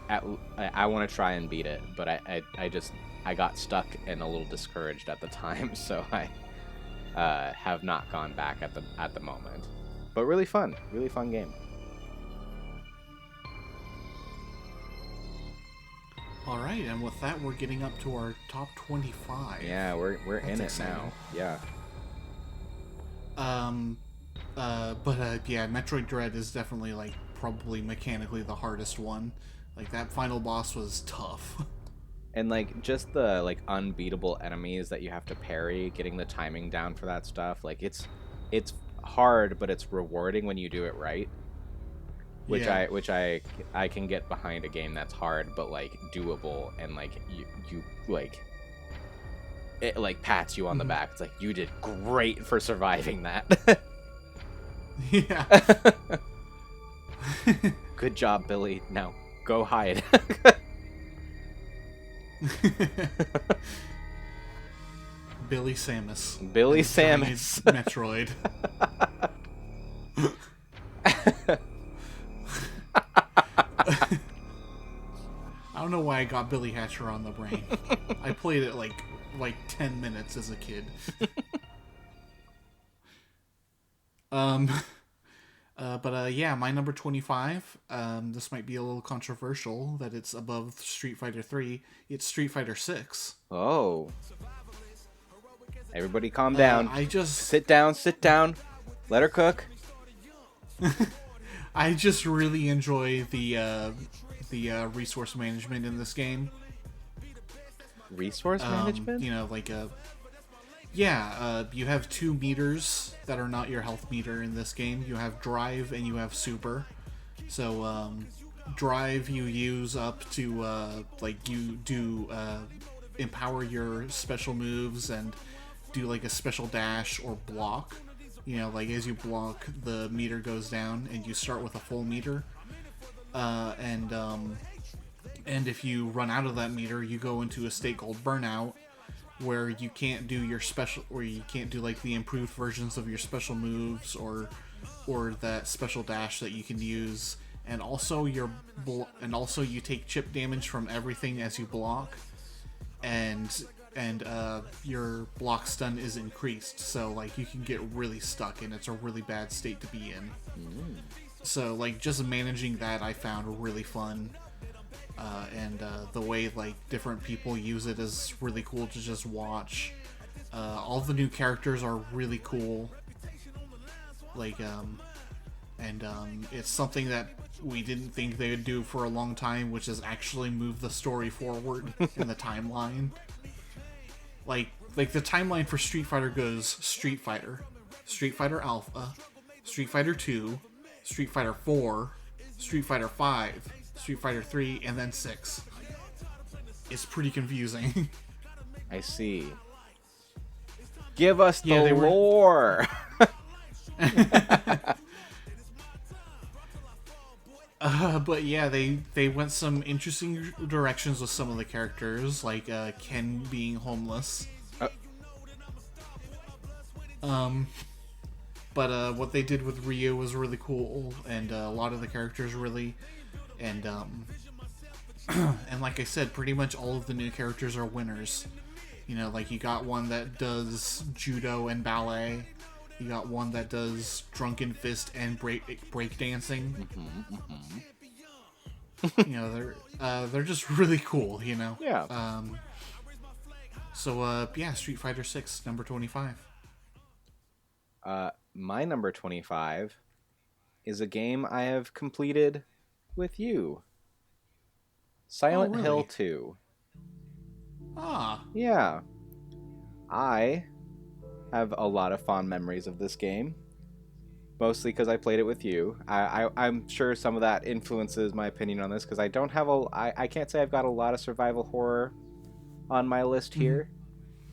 I want to try and beat it, but I just I got stuck and a little discouraged at the time, so I have not gone back at the moment. but really fun game. All right, and with that, we're getting up to our top 25. Yeah, we're in it exciting. now. Yeah. Yeah, Metroid Dread is definitely like probably mechanically the hardest one. Like that final boss was tough. And like just the like unbeatable enemies that you have to parry, getting the timing down for that stuff, like it's hard, but it's rewarding when you do it right. Yeah. Which I can get behind a game that's hard but like doable, and like you like it like pats you on the back. It's like, you did great for surviving that. Yeah. Good job, Billy. Now go hide. Billy Samus. Billy and Samus. Metroid. I don't know why I got Billy Hatcher on the brain. I played it like 10 minutes as a kid. Yeah, my number 25. This might be a little controversial that it's above Street Fighter 3. It's Street Fighter 6. Oh. Everybody calm down. Sit down. Let her cook. I just really enjoy the resource management in this game. Resource management? You know, like you have 2 meters that are not your health meter in this game. You have drive and you have super. So drive you use up to you do empower your special moves and do like a special dash or block. You know, like as you block, the meter goes down and you start with a full meter. And if you run out of that meter, you go into a state called burnout, where you can't do your special, or you can't do like the improved versions of your special moves or that special dash that you can use. And also you take chip damage from everything as you block, and your block stun is increased, so like you can get really stuck and it's a really bad state to be in. So like just managing that I found really fun, and the way like different people use it is really cool to just watch. All the new characters are really cool, like it's something that we didn't think they would do for a long time, which is actually move the story forward in the timeline. Like the timeline for Street Fighter goes Street Fighter Alpha, Street Fighter 2, Street Fighter 4, Street Fighter 5, Street Fighter 3, and then 6. It's pretty confusing. I see. Give us the lore! But yeah, they went some interesting directions with some of the characters, like Ken being homeless. But what they did with Ryu was really cool, and a lot of the characters really, and and like I said, pretty much all of the new characters are winners. You know, like you got one that does judo and ballet. You got one that does drunken fist and break dancing. You know, they're just really cool. You know. Yeah. Yeah, Street Fighter 6, number 25. My number 25 is a game I have completed with you. Silent Hill 2. Ah. Yeah. I have a lot of fond memories of this game, mostly because I played it with you. I'm sure some of that influences my opinion on this, because I don't have I can't say I've got a lot of survival horror on my list here.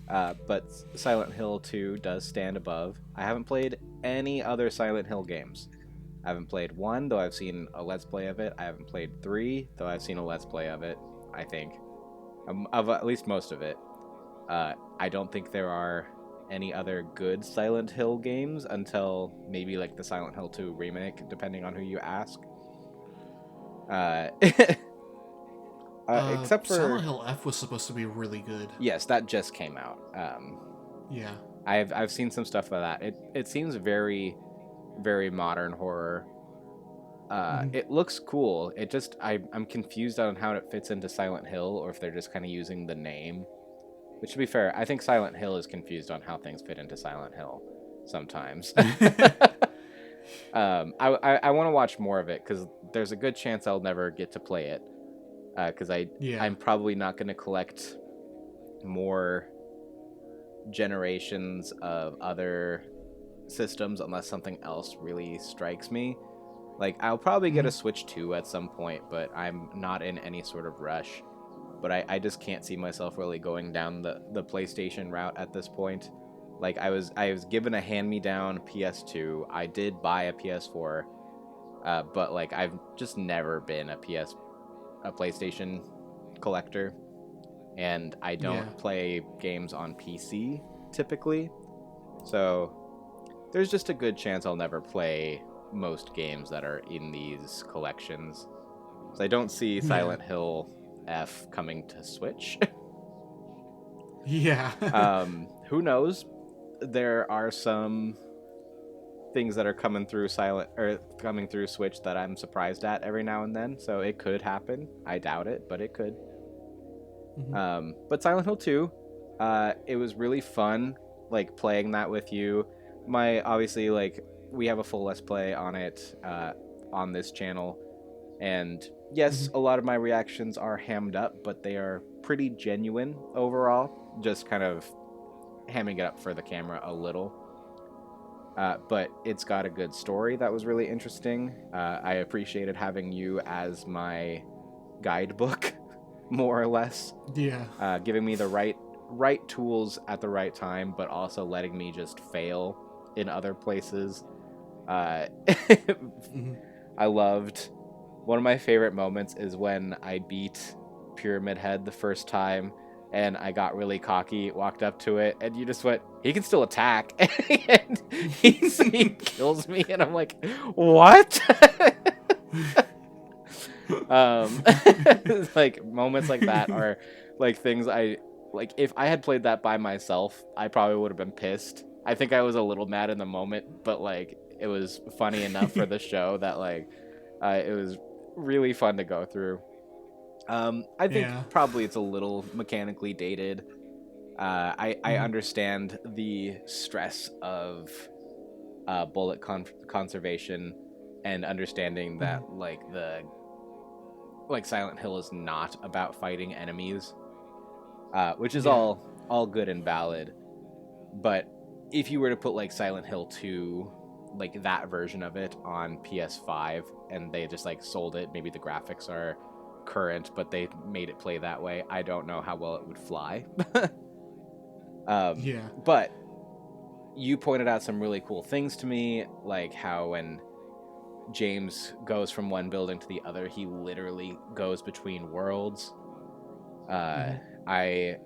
But Silent Hill 2 does stand above. I haven't played any other Silent Hill games. I haven't played 1, though I've seen a Let's Play of it. I haven't played 3, though I've seen a Let's Play of it, I think. Of at least most of it. I don't think there are any other good Silent Hill games until maybe like the Silent Hill 2 remake, depending on who you ask. Except for Silent Hill F was supposed to be really good. Yes, that just came out. Yeah. I've seen some stuff about that. It seems very very modern horror. Mhm. It looks cool. I'm confused on how it fits into Silent Hill, or if they're just kind of using the name. Which, to be fair, I think Silent Hill is confused on how things fit into Silent Hill sometimes. I want to watch more of it because there's a good chance I'll never get to play it. Because Yeah. I'm probably not going to collect more generations of other systems unless something else really strikes me. Like, I'll probably get a Mhm. Switch 2 at some point, but I'm not in any sort of rush. But I just can't see myself really going down the PlayStation route at this point. Like, I was given a hand-me-down PS2. I did buy a PS4, but like I've just never been a PlayStation collector, and I Yeah. don't play games on PC typically. So there's just a good chance I'll never play most games that are in these collections. So I don't see Yeah. Silent Hill F coming to Switch. Yeah. Who knows? There are some things that are coming through Switch that I'm surprised at every now and then. So it could happen. I doubt it, but it could. Mhm. But Silent Hill 2, it was really fun, like playing that with you. My obviously like we have a full Let's Play on it on this channel, and yes, Mhm. a lot of my reactions are hammed up, but they are pretty genuine overall. Just kind of hamming it up for the camera a little. But it's got a good story that was really interesting. I appreciated having you as my guidebook, more or less, Yeah. giving me the right tools at the right time, but also letting me just fail in other places. Uh, Mhm. I loved one of my favorite moments is when I beat Pyramid Head the first time and I got really cocky, walked up to it, and you just went, he can still attack. And he kills me, and I'm like, what? Like moments like that are like things I like. If I had played that by myself, I probably would have been pissed. I think I was a little mad in the moment, but like it was funny enough for the show that like it was really fun to go through. I think Yeah. probably it's a little mechanically dated. I Mhm. understand the stress of bullet conservation and understanding Mhm. that like Silent Hill is not about fighting enemies, which is Yeah. all good and valid. But if you were to put like Silent Hill 2, like that version of it on PS5, and they just like sold it, maybe the graphics are current, but they made it play that way, I don't know how well it would fly. Yeah. But you pointed out some really cool things to me, like how when James goes from one building to the other, he literally goes between worlds. Uh, Mhm. I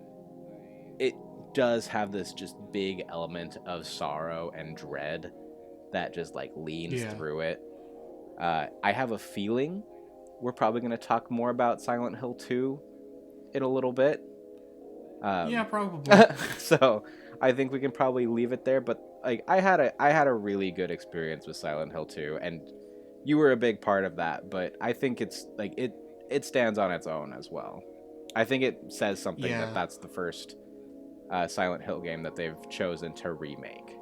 it does have this just big element of sorrow and dread that just like leans Yeah. through it. I have a feeling we're probably going to talk more about Silent Hill 2 in a little bit. Yeah, Um, probably. so I think we can probably leave it there. But like I had a really good experience with Silent Hill 2, and you were a big part of that. But I think it's like it stands on its own as well. I think it says something that Yeah. that's the first Silent Hill game that they've chosen to remake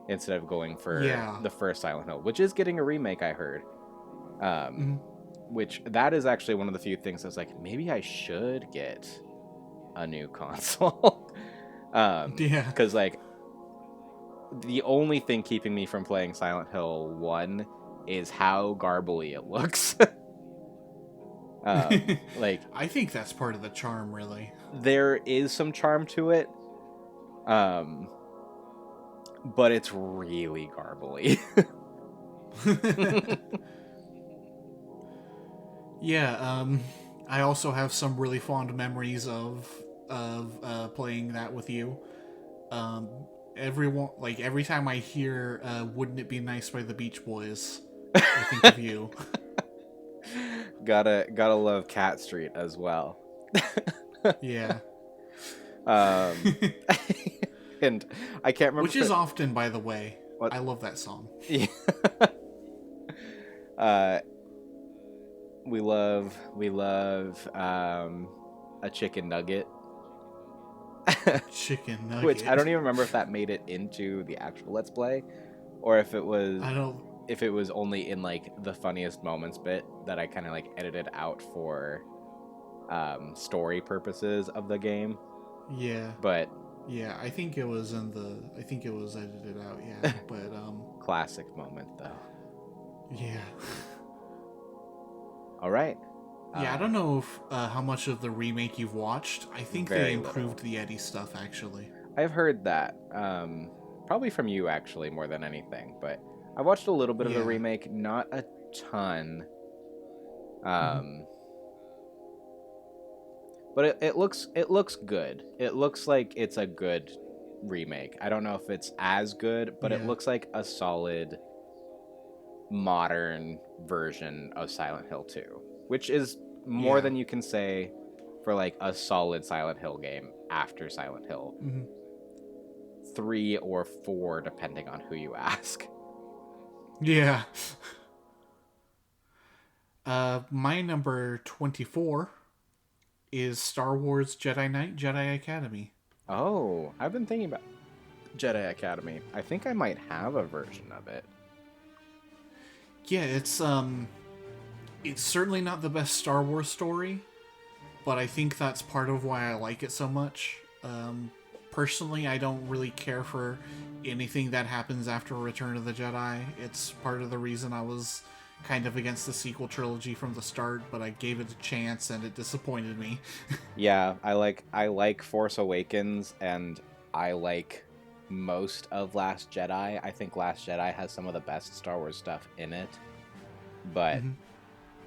instead of going for Yeah. the first Silent Hill, which is getting a remake. I heard. Um, Mhm. which that is actually one of the few things I was like, maybe I should get a new console. Yeah. Because like the only thing keeping me from playing Silent Hill 1 is how garbly it looks. Like I think that's part of the charm, really. there is some charm to it, um, but it's really garbly. Yeah. I also have some really fond memories of playing that with you. Um, everyone like every time I hear "Wouldn't It Be Nice" by the Beach Boys, I think of you. Gotta love Cat Street as well. Yeah. um, and I can't remember Which if is it, often, by the way. What? I love that song. Yeah. uh, we love a chicken nugget. Chicken Which I nugget. don't even remember if that made it into the actual Let's Play, or I don't. if it was only in like the funniest moments bit that I kind of like edited out for story purposes of the game. Yeah. But Yeah, I think it was in the. I think it was edited out. Yeah, but classic moment though. yeah. All right. Yeah, I don't know if how much of the remake you've watched. I think they Very improved little. the Eddie stuff actually. I've heard that, probably from you actually more than anything. But I watched a little bit of the Yeah. remake, not a ton. Mhm. But it looks good. It looks like it's a good remake. I don't know if it's as good, but it Yeah. looks like a solid modern version of Silent Hill 2, which is more Yeah. than you can say for like a solid Silent Hill game after Silent Hill Mhm. 3 or 4 depending on who you ask. Yeah. My number 24 is Star Wars Jedi Knight Jedi Academy. Oh, I've been thinking about Jedi Academy. I think I might have a version of it. Yeah, it's certainly not the best Star Wars story, but I think that's part of why I like it so much. Personally, I don't really care for anything that happens after Return of the Jedi. It's part of the reason I was kind of against the sequel trilogy from the start, but I gave it a chance and it disappointed me. Yeah, I like Force Awakens and I like most of Last Jedi. I think Last Jedi has some of the best Star Wars stuff in it, but Mhm.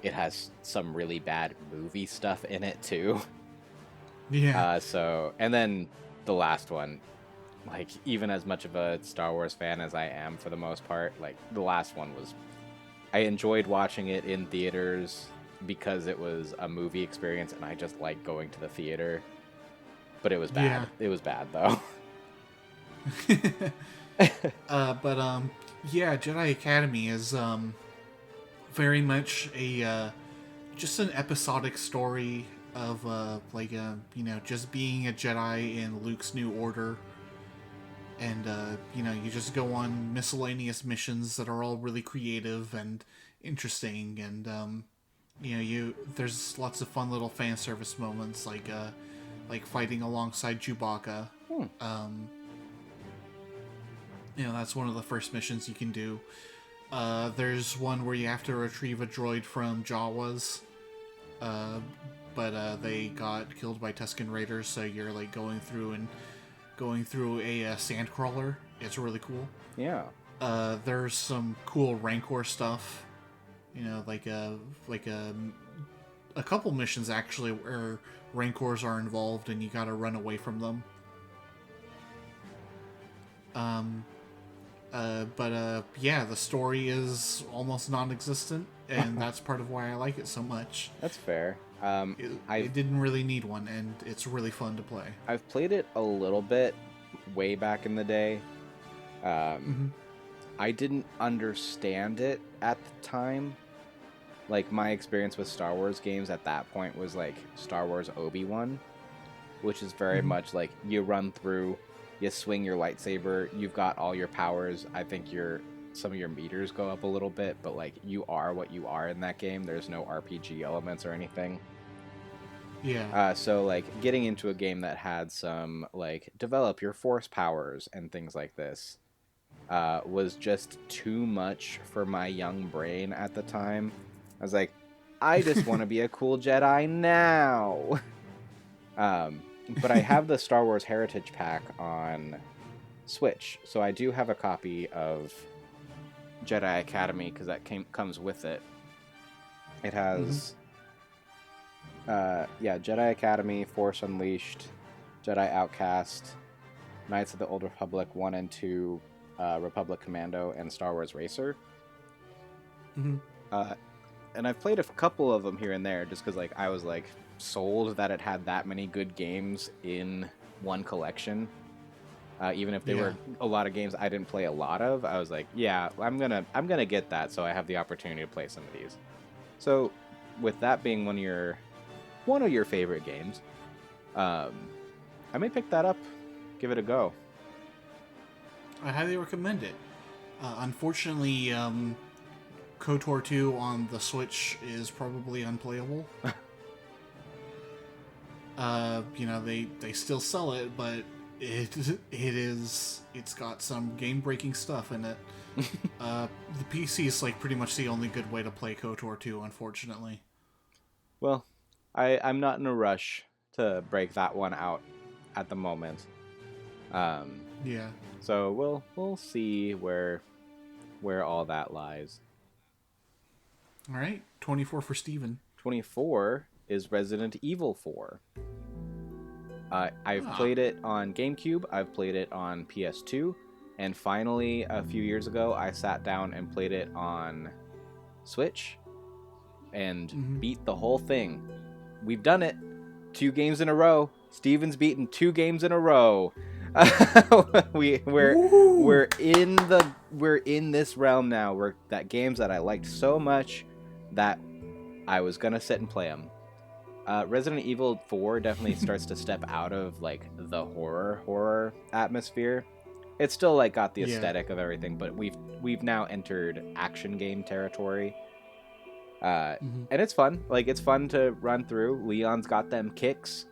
it has some really bad movie stuff in it too. Yeah. And then the last one, like even as much of a Star Wars fan as I am for the most part, like the last one was I enjoyed watching it in theaters because it was a movie experience and I just like going to the theater. But it was Yeah. bad. It was bad though. But yeah, Jedi Academy is very much a just an episodic story of just being a Jedi in Luke's new order, and you just go on miscellaneous missions that are all really creative and interesting, and you there's lots of fun little fan service moments like fighting alongside Chewbacca. Hmm. That's one of the first missions you can do. There's one where you have to retrieve a droid from Jawas, but they got killed by Tusken Raiders, so you're like going through a sandcrawler. It's really cool. Yeah. There's some cool Rancor stuff. Like a couple missions actually where Rancors are involved and you gotta run away from them. Yeah, the story is almost non-existent, and that's part of why I like it so much. That's fair. It didn't really need one, and it's really fun to play. I've played it a little bit way back in the day. Mm-hmm. I didn't understand it at the time. Like my experience with Star Wars games at that point was like Star Wars Obi-Wan, which is very Mm-hmm. much like you run through, you swing your lightsaber, you've got all your powers. I think some of your meters go up a little bit, but like you are what you are in that game. There's no RPG elements or anything. Yeah. So like getting into a game that had some like develop your force powers and things like this was just too much for my young brain at the time. I was like, I just want to be a cool Jedi now. But I have the Star Wars Heritage Pack on Switch, so I do have a copy of Jedi Academy because that comes with it. It Mm-hmm. has, Jedi Academy, Force Unleashed, Jedi Outcast, Knights of the Old Republic 1 and 2, Republic Commando, and Star Wars Racer. Mm-hmm. And I've played a couple of them here and there just because like I was like sold that it had that many good games in one collection. Even if they Yeah. were a lot of games I didn't play a lot of, I was like, yeah, I'm gonna get that, so I have the opportunity to play some of these. So, with that being one of your favorite games, um, I may pick that up, give it a go. I highly recommend it. Unfortunately, KOTOR 2 on the Switch is probably unplayable. They still sell it, but it's got some game breaking stuff in it. The PC is like pretty much the only good way to play KOTOR 2, unfortunately. Well, I'm not in a rush to break that one out at the moment. Um, Yeah. so we'll see where all that lies. All right, 24 for Steven. 24 is Resident Evil 4. I've Ah. played it on GameCube, I've played it on PS2, and finally, a few years ago, I sat down and played it on Switch and beat the whole thing. We've done it. 2 games in a row. Steven's beaten 2 games in a row. We're in this realm now. We're that games that I liked so much that I was gonna sit and play them. Resident Evil 4 definitely starts to step out of like the horror atmosphere. It's still like got the aesthetic of everything, but we've now entered action game territory. And it's fun. Like it's fun to run through. Leon's got them kicks.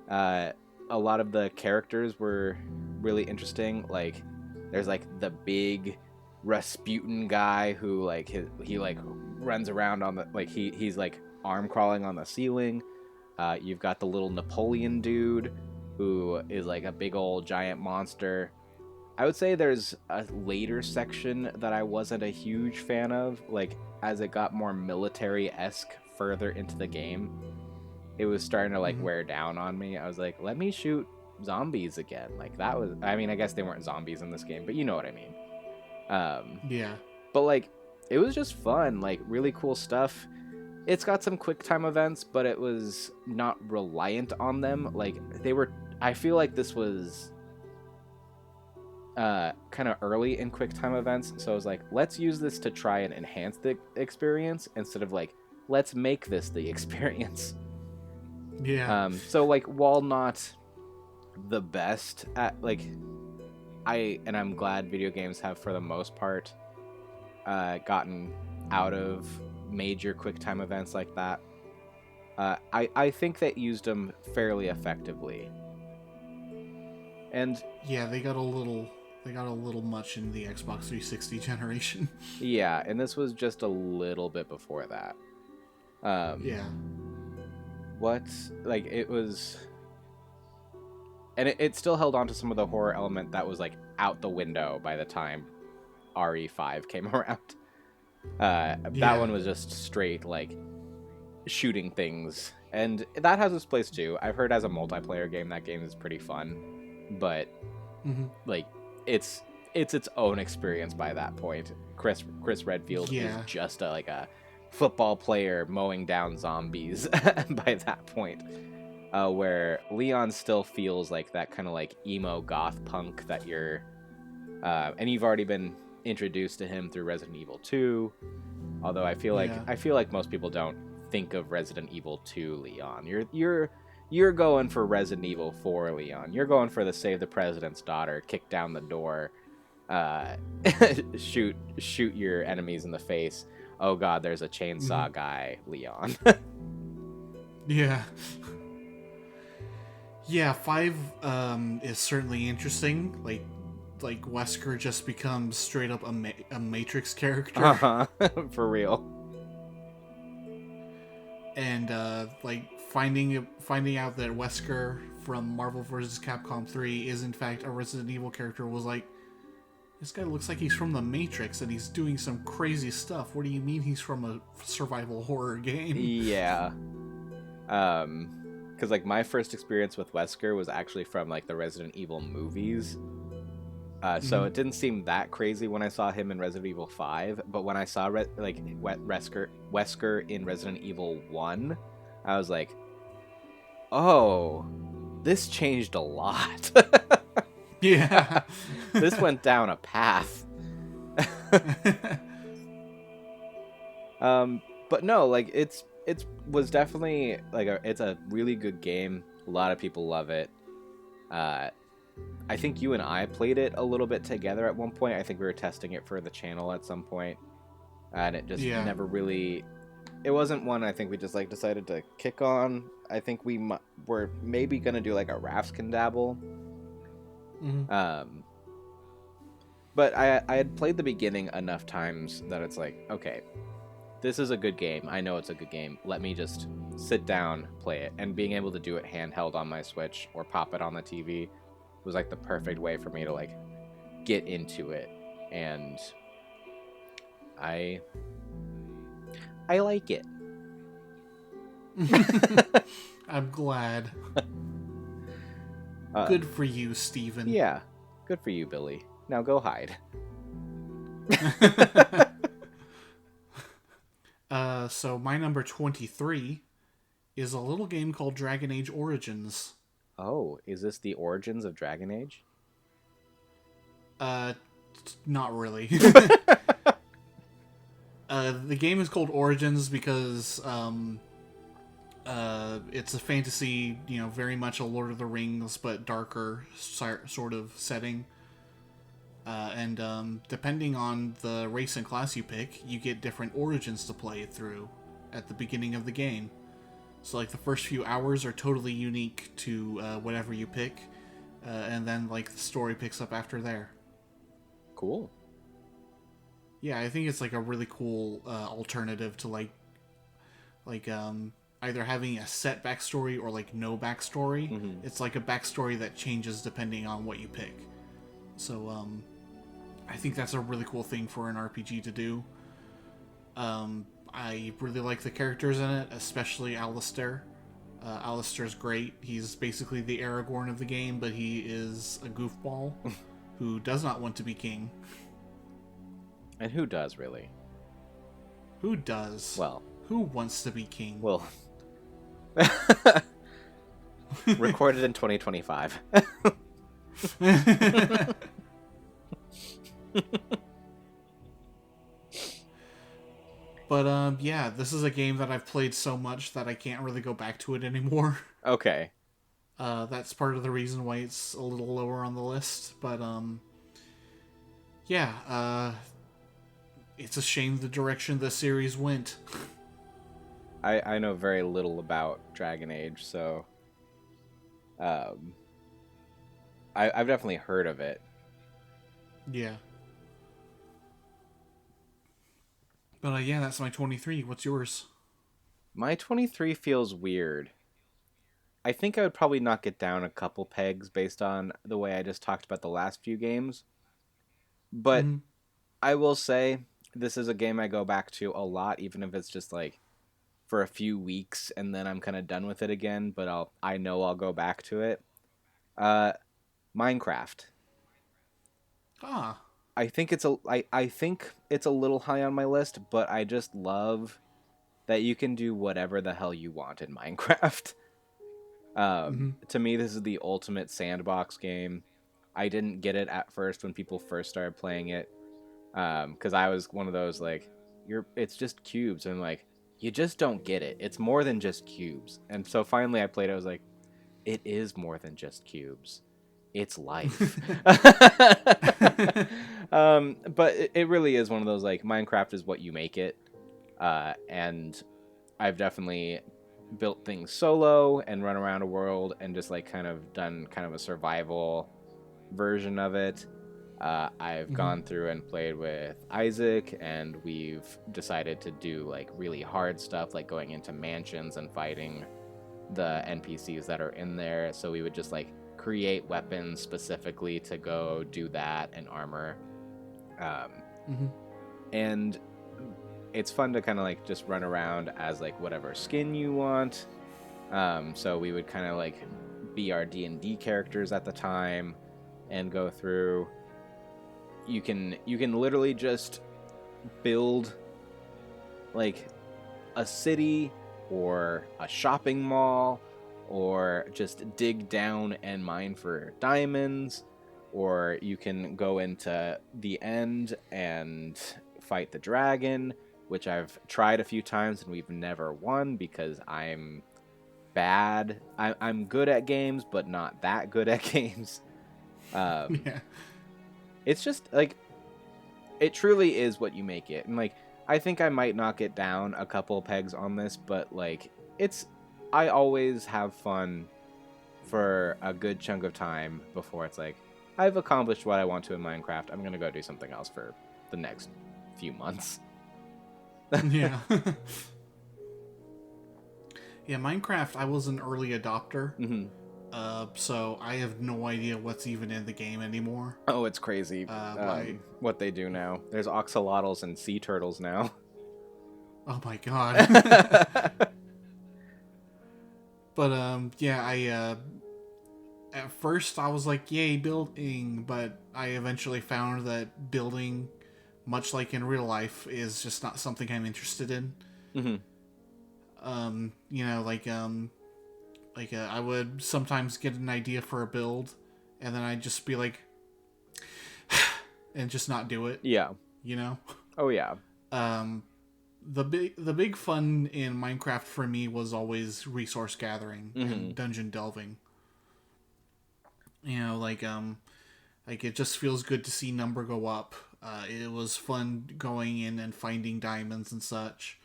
A lot of the characters were really interesting. Like there's like the big Rasputin guy who like he like runs around on the like he's like arm crawling on the ceiling. You've got the little Napoleon dude who is like a big old giant monster. I would say there's a later section that I wasn't a huge fan of, like as it got more military-esque further into the game. It was starting to like wear down on me. I was like, let me shoot zombies again. Like that was, I mean, I guess they weren't zombies in this game, but you know what I mean. Yeah. But like, it was just fun, like really cool stuff. It's got some quick time events, but it was not reliant on them. Like I feel like this was kind of early in quick time events. So I was like, let's use this to try and enhance the experience instead of like, let's make this the experience. Yeah. So like, while not the best at like, I'm glad video games have for the most part gotten out of major quick time events like that. I think that used them fairly effectively. And yeah, they got a little much in the Xbox 360 generation. Yeah, and this was just a little bit before that. Yeah. What like it was, and it still held on to some of the horror element that was like out the window by the time RE5 came around. That one was just straight like shooting things, and that has its place too. I've heard as a multiplayer game that game is pretty fun, but like it's its own experience by that point. Chris Redfield is just a football player mowing down zombies by that point. Where Leon still feels like that kind of like emo goth punk that you're, and you've already been introduced to him through Resident Evil 2. Although I feel like most people don't think of Resident Evil 2 Leon. You're going for Resident Evil 4 Leon. You're going for the save the president's daughter, kick down the door, shoot your enemies in the face. Oh god, there's a chainsaw guy, Leon. Yeah. Yeah, 5 is certainly interesting. Like Wesker just becomes straight up a Matrix character. For real. And like finding out that Wesker from Marvel vs. Capcom 3 is in fact a Resident Evil character was like, this guy looks like he's from the Matrix and he's doing some crazy stuff. What do you mean he's from a survival horror game? Yeah. Because like my first experience with Wesker was actually from like the Resident Evil movies. So it didn't seem that crazy when I saw him in Resident Evil 5, but when I saw Wesker in Resident Evil 1, I was like, oh, this changed a lot. Yeah. This went down a path. But no, like it's was definitely like it's a really good game. A lot of people love it. Uh, I think you and I played it a little bit together at one point. I think we were testing it for the channel at some point, and it just Yeah. never really. It wasn't one I think we just like decided to kick on. I think we were maybe gonna do like a Rafts Can Dabble. Mhm. But I had played the beginning enough times that it's like, okay, this is a good game. I know it's a good game. Let me just sit down, play it. And being able to do it handheld on my Switch or pop it on the TV was like the perfect way for me to like get into it. And I like it. I'm glad. Uh, Good for you, Steven. Yeah. Good for you, Billy. Now go hide. So my number 23 is a little game called Dragon Age Origins. Oh, is this the origins of Dragon Age? Not really. The game is called Origins because it's a fantasy, very much a Lord of the Rings but darker sort of setting. And depending on the race and class you pick, you get different origins to play through at the beginning of the game. So, like, the first few hours are totally unique to whatever you pick, and then, like, the story picks up after there. Cool. Yeah, I think it's, like, a really cool alternative to, like either having a set backstory or, like, no backstory. Mm-hmm. It's, like, a backstory that changes depending on what you pick. So, I think that's a really cool thing for an RPG to do. I really like the characters in it, especially Alistair. Alistair's great. He's basically the Aragorn of the game, but he is a goofball who does not want to be king. And who does, really? Who does? Well. Who wants to be king? Well. Recorded in 2025. But yeah, this is a game that I've played so much that I can't really go back to it anymore. Okay. That's part of the reason why it's a little lower on the list. But yeah, it's a shame the direction the series went. I know very little about Dragon Age, so I've definitely heard of it. Yeah. But yeah, that's my 23. What's yours? My 23 feels weird. I think I would probably knock it down a couple pegs based on the way I just talked about the last few games. But I will say this is a game I go back to a lot, even if it's just like for a few weeks and then I'm kind of done with it again, but I know I'll go back to it. Minecraft. Ah. I think it's a little high on my list, but I just love that you can do whatever the hell you want in Minecraft. To me, this is the ultimate sandbox game. I didn't get it at first when people first started playing it, because I was one of those like, it's just cubes, and I'm like, you just don't get it. It's more than just cubes. And so finally, I played it. I was like, it is more than just cubes. It's life. But it really is one of those like Minecraft is what you make it, and I've definitely built things solo and run around a world and just like kind of done kind of a survival version of it. I've gone through and played with Isaac, and we've decided to do like really hard stuff like going into mansions and fighting the NPCs that are in there. So we would just like create weapons specifically to go do that and armor. And it's fun to kind of like just run around as like whatever skin you want. So we would kind of like be our D&D characters at the time and go through. You can literally just build like a city or a shopping mall, or just dig down and mine for diamonds, or you can go into the end and fight the dragon, which I've tried a few times and we've never won because I'm bad. I'm good at games, but not that good at games. Um, Yeah. it's just like it truly is what you make it, and like I think I might knock it down a couple pegs on this, but like it's I always have fun for a good chunk of time before it's like I've accomplished what I want to in Minecraft. I'm gonna go do something else for the next few months. Yeah. Yeah, Minecraft, I was an early adopter, Hmm. so I have no idea what's even in the game anymore. Oh, it's crazy. My What they do now. There's oxalotls and sea turtles now. Oh my god. But yeah, I at first I was like, yay, building, but I eventually found that building, much like in real life, is just not something I'm interested in. Hmm. You know, I would sometimes get an idea for a build, and then I'd just be like, and just not do it. Yeah. You know. Oh yeah. Um, the big fun in Minecraft for me was always resource gathering Hmm. and dungeon delving. You know, like it just feels good to see number go up. It was fun going in and finding diamonds and such,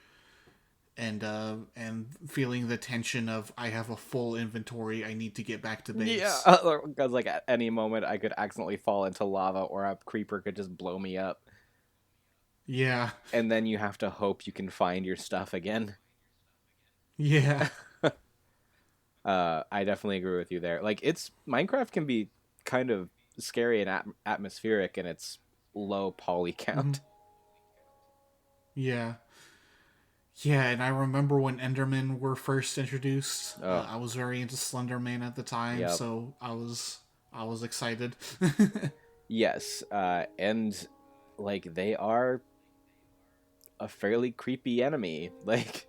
and feeling the tension of I have a full inventory. I need to get back to Yeah, base. because like at any moment I could accidentally fall into lava or a creeper could just blow me up. Yeah, And then you have to hope you can find your stuff again. yeah, I definitely agree with you there. Like it's Minecraft can be kind of scary and atmospheric in its low poly hmm count. yeah, yeah. And I remember when Endermen were first introduced. Oh, I was very into Slenderman at the time, yep. so I was excited. Yes, and like they are a fairly creepy enemy. Like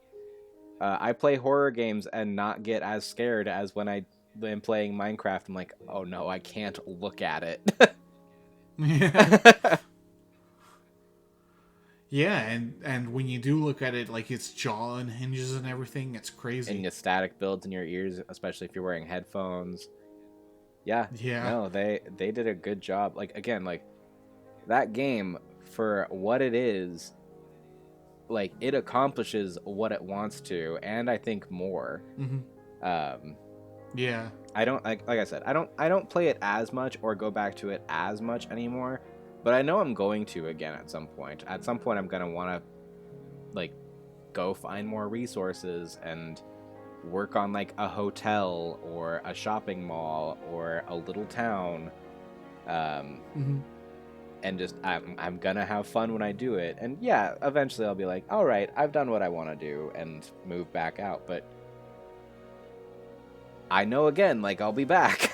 I play horror games and not get as scared as when I am playing Minecraft. I'm like, oh no, I can't look at it. Yeah. Yeah, and when you do look at it, like its jaw and hinges and everything, it's And crazy. the static builds in your ears, especially if you're wearing headphones. Yeah, Yeah. no, they did a good job. Like again, like that game for what it is, like it accomplishes what it wants to, and I think more. hmm Um, Yeah. I don't like I said, I don't play it as much or go back to it as much anymore, but I know I'm going to again at some point. At some point, I'm gonna want to like go find more resources and work on like a hotel or a shopping mall or a little town. Um, hmm and just I'm gonna have fun when I do it. And yeah, eventually I'll be like, all right, I've done what I want to do and move back out. But I know again, like I'll be back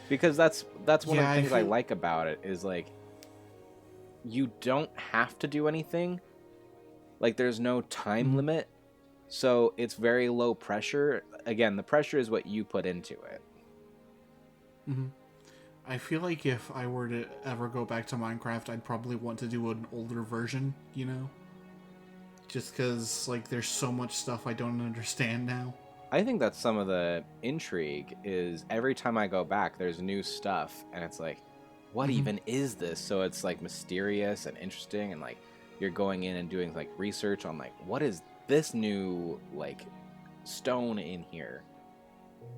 because that's one of Yeah, the I things I feel. like about it is like you don't have to do anything. Like there's no time mhm, limit, so it's very low pressure. Again, the pressure is what you put into it. mhm. I feel like if I were to ever go back to Minecraft, I'd probably want to do an older version, you know? Just because, like, there's so much stuff I don't understand now. I think that's some of the intrigue is every time I go back, there's new stuff, and it's like, what hmm even is this? So it's like mysterious and interesting, and like you're going in and doing like research on like what is this new like stone in here,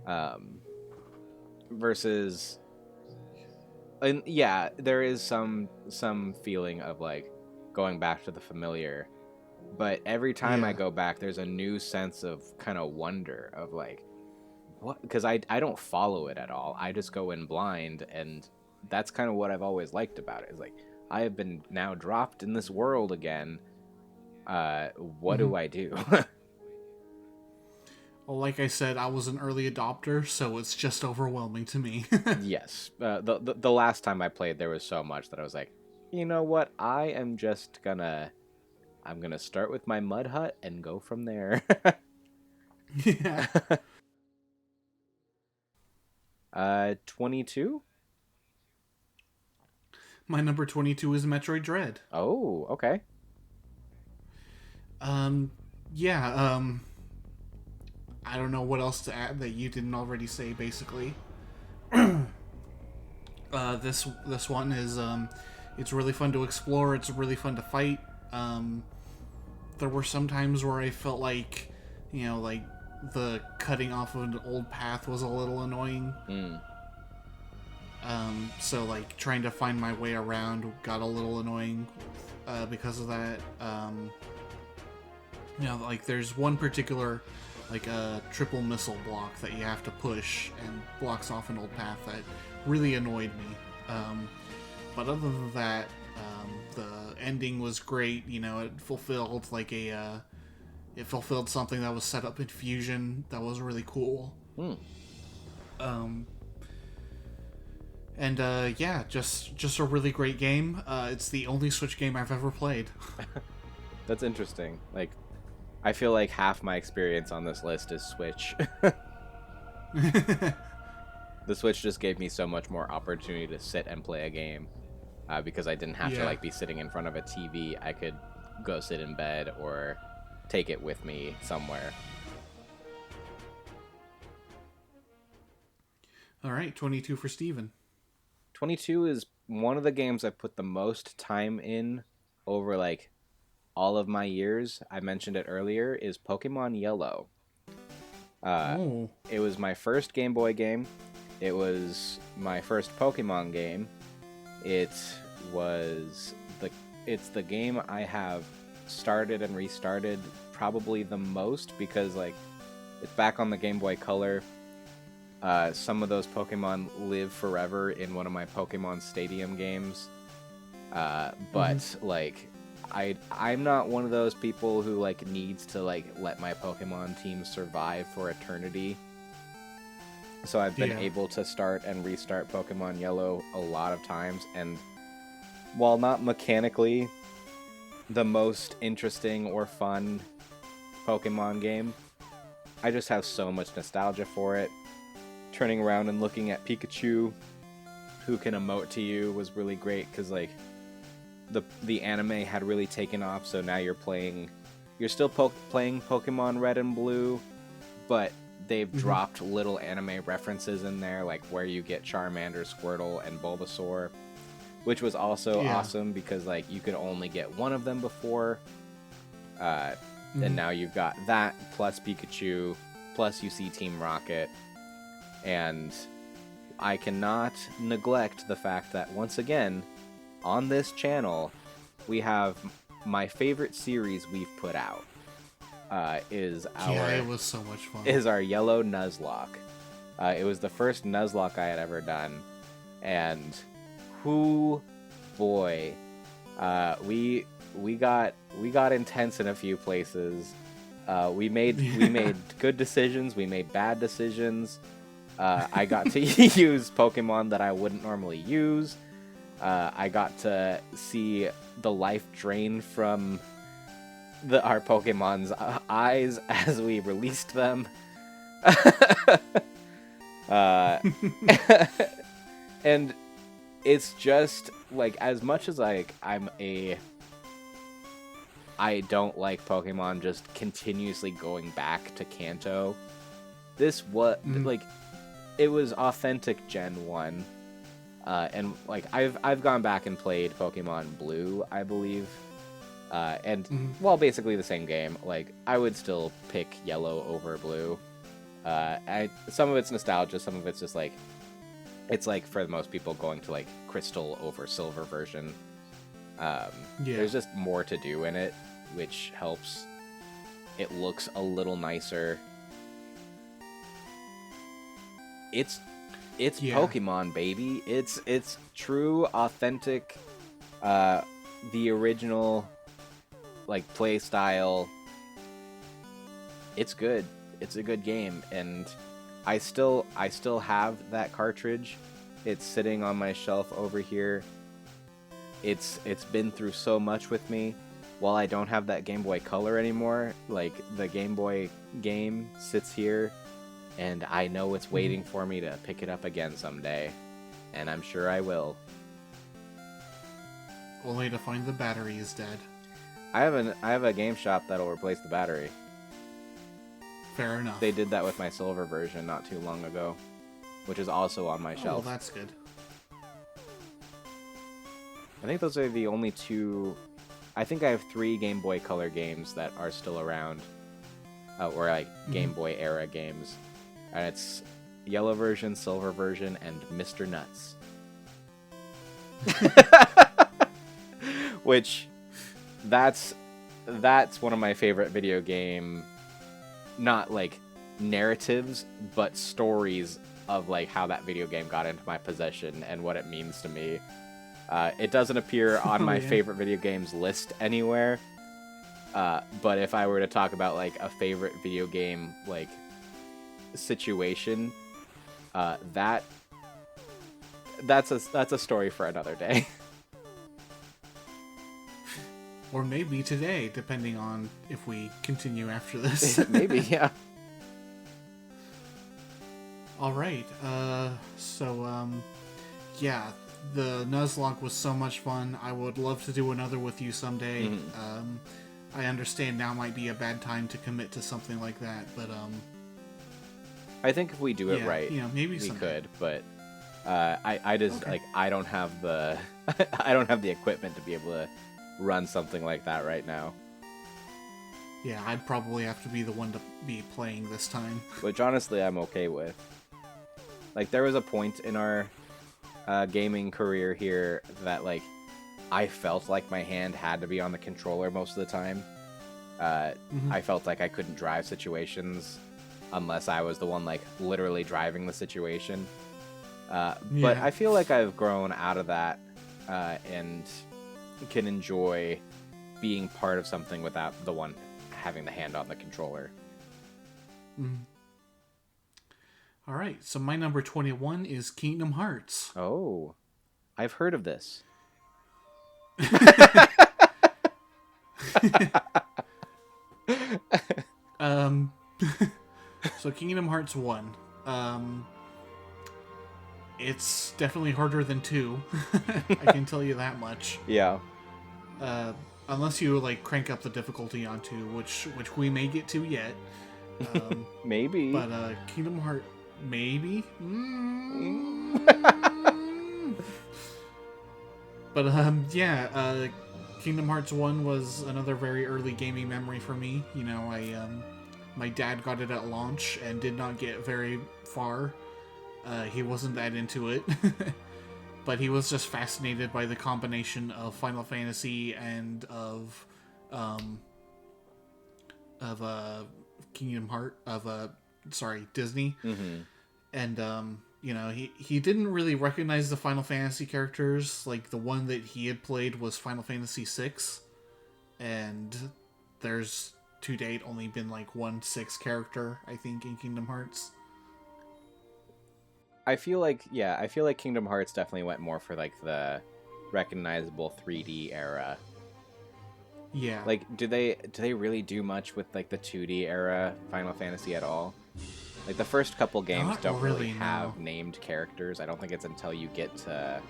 um, versus, and yeah, there is some feeling of like going back to the familiar, but every time I Yeah. go back, there's a new sense of kind of wonder of like what, because I don't follow it at all. I just go in blind, and that's kind of what I've always liked about it. Is like I have been now dropped in this world again. What hmm do I do? Well, like I said, I was an early adopter, so it's just overwhelming to me. Yes. The last time I played, there was so much that I was like, you know what? I'm gonna start with my mud hut and go from there. Yeah. 22. My number 22 is Metroid Dread. Oh, okay. Um, yeah. I don't know what else to add that you didn't already say. Basically, this one is it's really fun to explore. It's really fun to fight. There were some times where I felt like, like the cutting off of an old path was a little annoying. Mm. So like trying to find my way around got a little annoying because of that. Like there's one particular like a triple missile block that you have to push and blocks off an old path that really annoyed me. But other than that, the ending was great. It fulfilled it fulfilled something that was set up in Fusion that was really cool. Mm. And yeah, just a really great game. It's the only Switch game I've ever played. That's interesting. Like, I feel like half my experience on this list is Switch. The Switch just gave me so much more opportunity to sit and play a game because I didn't have to like be sitting in front of a TV. I could go sit in bed or take it with me somewhere. All right, 22 for Steven. 22 is one of the games I put the most time in over like all of my years. I mentioned it earlier, is Pokemon Yellow. It was my first Game Boy game. It was my first Pokemon game. It's the game I have started and restarted probably the most because like it's back on the Game Boy Color. Some of those Pokemon live forever in one of my Pokemon Stadium games. But like I'm not one of those people who like needs to like let my Pokemon team survive for eternity. So I've been able to start and restart Pokemon Yellow a lot of times, and while not mechanically the most interesting or fun Pokemon game, I just have so much nostalgia for it. Turning around and looking at Pikachu, who can emote to you, was really great because like the anime had really taken off. So now you're still playing Pokemon Red and Blue, but they've dropped little anime references in there, like where you get Charmander, Squirtle, and Bulbasaur, which was also awesome because like you could only get one of them before. And now you've got that plus Pikachu, plus you see Team Rocket. And I cannot neglect the fact that, once again, on this channel, we have my favorite series we've put out. It was so much fun. Is our Yellow Nuzlocke. It was the first Nuzlocke I had ever done. And, boy, we got intense in a few places. We made good decisions. We made bad decisions. I got to use Pokemon that I wouldn't normally use. I got to see the life drain from our Pokemon's eyes as we released them. And it's just like, as much as like I don't like Pokemon just continuously going back to Kanto. Like, it was authentic Gen 1. And like I've gone back and played Pokemon Blue, I believe. Well, basically the same game. Like, I would still pick Yellow over Blue. Some of it's nostalgia, some of it's just like, it's like for most people going to like Crystal over Silver version. There's just more to do in it, which helps. It looks a little nicer. It's Pokemon, baby. It's true, authentic, the original, like, play style. It's good. It's a good game, and I still have that cartridge. It's sitting on my shelf over here. It's been through so much with me. While I don't have that Game Boy Color anymore, like, the Game Boy game sits here, and I know it's waiting for me to pick it up again someday, and I'm sure I will. only to find the battery is dead. I have a game shop that'll replace the battery. Fair enough. They did that with my silver version not too long ago, which is also on my shelf. Oh, that's good. I think those are the only two. I think I have 3 Game Boy Color games that are still around, or like Game Boy era games, and it's yellow version, silver version, and Mr. Nuts. Which, that's one of my favorite video game, not like narratives, but stories of like how that video game got into my possession and what it means to me. It doesn't appear on my favorite video games list anywhere, but if I were to talk about like a favorite video game like situation, that's a story for another day. Or maybe today, depending on if we continue after this. Maybe, yeah. All right. Yeah, the Nuzlocke was so much fun. I would love to do another with you someday. I understand now might be a bad time to commit to something like that, but I think if we do it right, maybe we someday. could. But I just like I don't have the I don't have the equipment to be able to run something like that right now. Yeah, I'd probably have to be the one to be playing this time. Which honestly, I'm okay with. Like there was a point in our gaming career here that like I felt like my hand had to be on the controller most of the time. I felt like I couldn't drive situations unless I was the one like literally driving the situation. But I feel like I've grown out of that and can enjoy being part of something without the one having the hand on the controller. All right, so my number 21 is Kingdom Hearts. Oh, I've heard of this. So Kingdom Hearts 1. It's definitely harder than 2. I can tell you that much. Yeah. Unless you like crank up the difficulty on 2, which we may get to yet. Maybe. But Kingdom Hearts, maybe. But Kingdom Hearts 1 was another very early gaming memory for me. You know, my dad got it at launch and did not get very far. He wasn't that into it. But he was just fascinated by the combination of Final Fantasy and of Disney. And he didn't really recognize the Final Fantasy characters. Like the one that he had played was Final Fantasy VI, and there's to date only been like one 6 character, I think, in Kingdom Hearts. I feel like Kingdom Hearts definitely went more for like the recognizable 3D era. Yeah. Like, do they really do much with like the 2D era Final Fantasy at all? Like the first couple games Not don't really no. have named characters. I don't think it's until you get to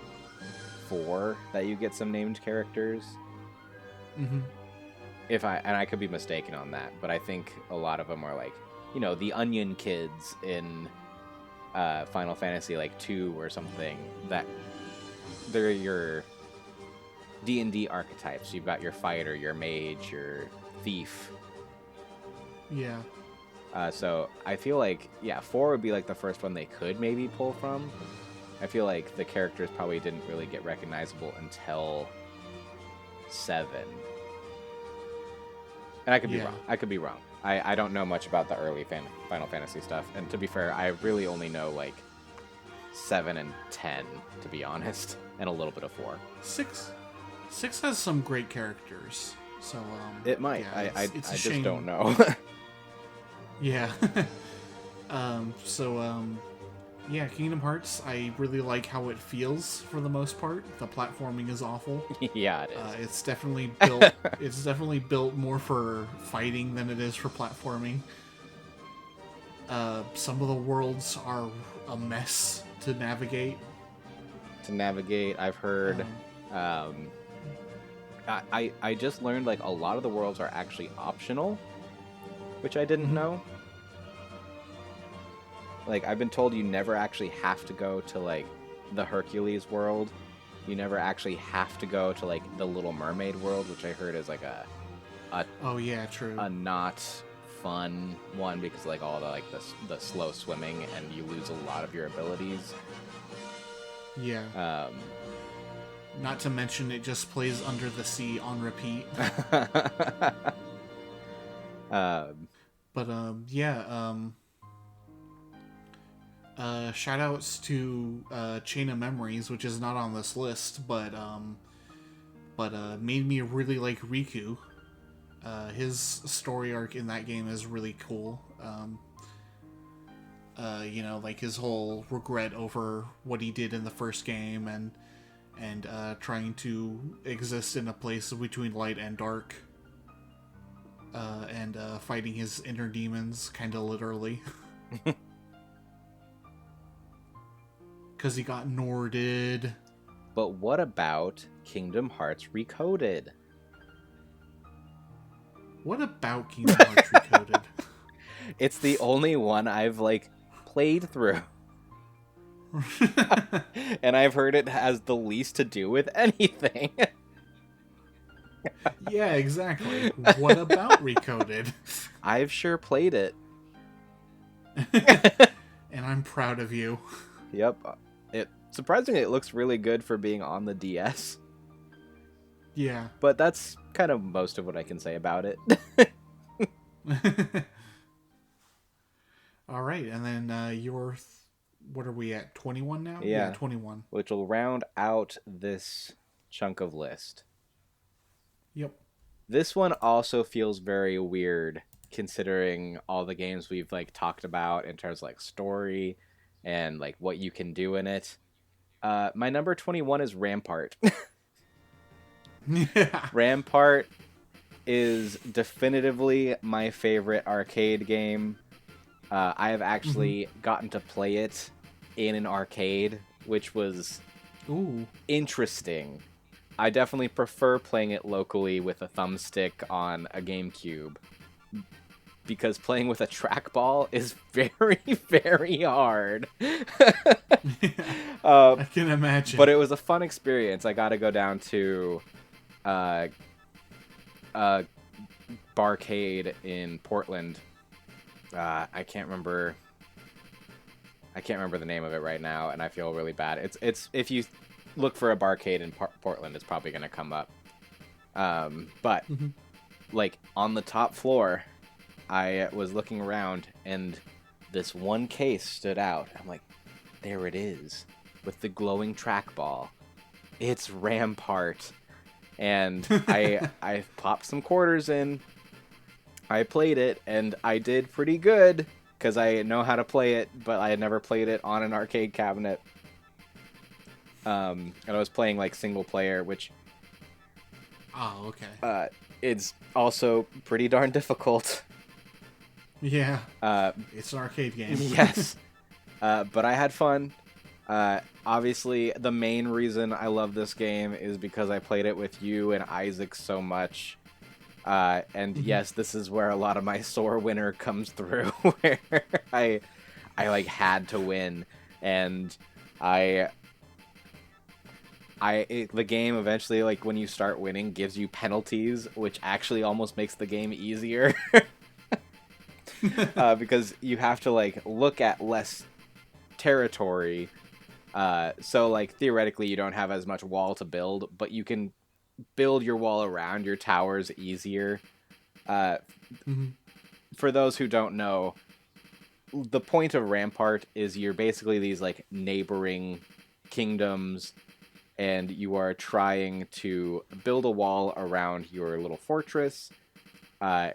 4 that you get some named characters. I could be mistaken on that, but I think a lot of them are like, the Onion Kids in Final Fantasy like 2 or something, that they're your D&D archetypes. You've got your fighter, your mage, your thief. Yeah. So I feel like 4 would be like the first one they could maybe pull from. I feel like the characters probably didn't really get recognizable until 7. And I could be wrong. I could be wrong. I don't know much about the early Final Fantasy stuff. And to be fair, I really only know like 7 and 10, to be honest. And a little bit of 4. 6 has some great characters. So it might. Yeah, I just shame. Don't know. Yeah. Kingdom Hearts, I really like how it feels for the most part. The platforming is awful. Yeah, it is. It's definitely built. It's definitely built more for fighting than it is for platforming. Some of the worlds are a mess to navigate. I've heard I just learned like a lot of the worlds are actually optional, which I didn't Hmm. know. Like I've been told you never actually have to go to like the Hercules world. You never actually have to go to like the Little Mermaid world, which I heard is like a Oh yeah, true. a not fun one because like all the like the slow swimming and you lose a lot of your abilities. Yeah. Um, Not to mention it just plays Under the Sea on repeat. um, But yeah, shout outs to Chain of Memories, which is not on this list, but made me really like Riku. His story arc in that game is really cool. You know, like his whole regret over what he did in the first game, and trying to exist in a place between light and dark, and fighting his inner demons, kind of literally, because he got Norded. but what about Kingdom Hearts Recoded? What about Kingdom Hearts Recoded? It's the only one I've like played through. And I've heard it has the least to do with anything. Yeah, exactly. What about Recoded? I've sure played it. And I'm proud of you. Yep. It surprisingly it looks really good for being on the DS. Yeah. But that's kind of most of what I can say about it. All right, and then what are we at? 21 now? Yeah. 21. Which will round out this chunk of list. Yep. This one also feels very weird considering all the games we've like talked about in terms of like story and like what you can do in it. My number 21 is Rampart. Yeah. Rampart is definitively my favorite arcade game. I have actually gotten to play it in an arcade, which was Ooh. interesting. I definitely prefer playing it locally with a thumbstick on a GameCube because playing with a trackball is very, very hard. I can imagine. But it was a fun experience. I got to go down to uh, Barcade in Portland. I can't remember the name of it right now, and I feel really bad. It's if you look for a barcade in Portland, it's probably gonna come up. But like on the top floor, I was looking around, and this one case stood out. I'm like, there it is, with the glowing trackball. It's Rampart, and I popped some quarters in. I played it, and I did pretty good, because I know how to play it, but I had never played it on an arcade cabinet. And I was playing, like, single player, which... Oh, okay. It's also pretty darn difficult. Yeah. It's an arcade game. Yes. But I had fun. Obviously, the main reason I love this game is because I played it with you and Isaac so much. And yes, this is where a lot of my sore winner comes through, where I like had to win, and the game eventually, like when you start winning, gives you penalties, which actually almost makes the game easier, because you have to like look at less territory. So like theoretically, you don't have as much wall to build, but you can build your wall around your towers easier. For those who don't know, the point of Rampart is you're basically these like neighboring kingdoms, and you are trying to build a wall around your little fortress. And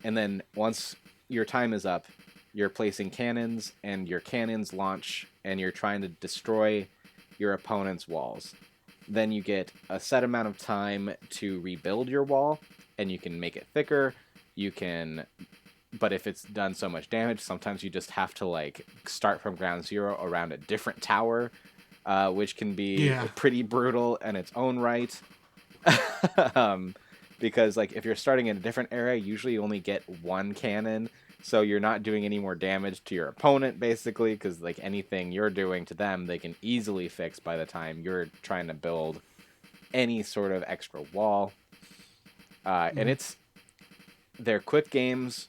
then once your time is up, you're placing cannons, and your cannons launch, and you're trying to destroy your opponent's walls. Then you get a set amount of time to rebuild your wall, and you can make it thicker. But if it's done so much damage, sometimes you just have to like start from ground zero around a different tower, which can be pretty brutal in its own right. um, because like if you're starting in a different area, usually you only get one cannon, so you're not doing any more damage to your opponent basically, because like anything you're doing to them, they can easily fix by the time you're trying to build any sort of extra wall. And they're quick games.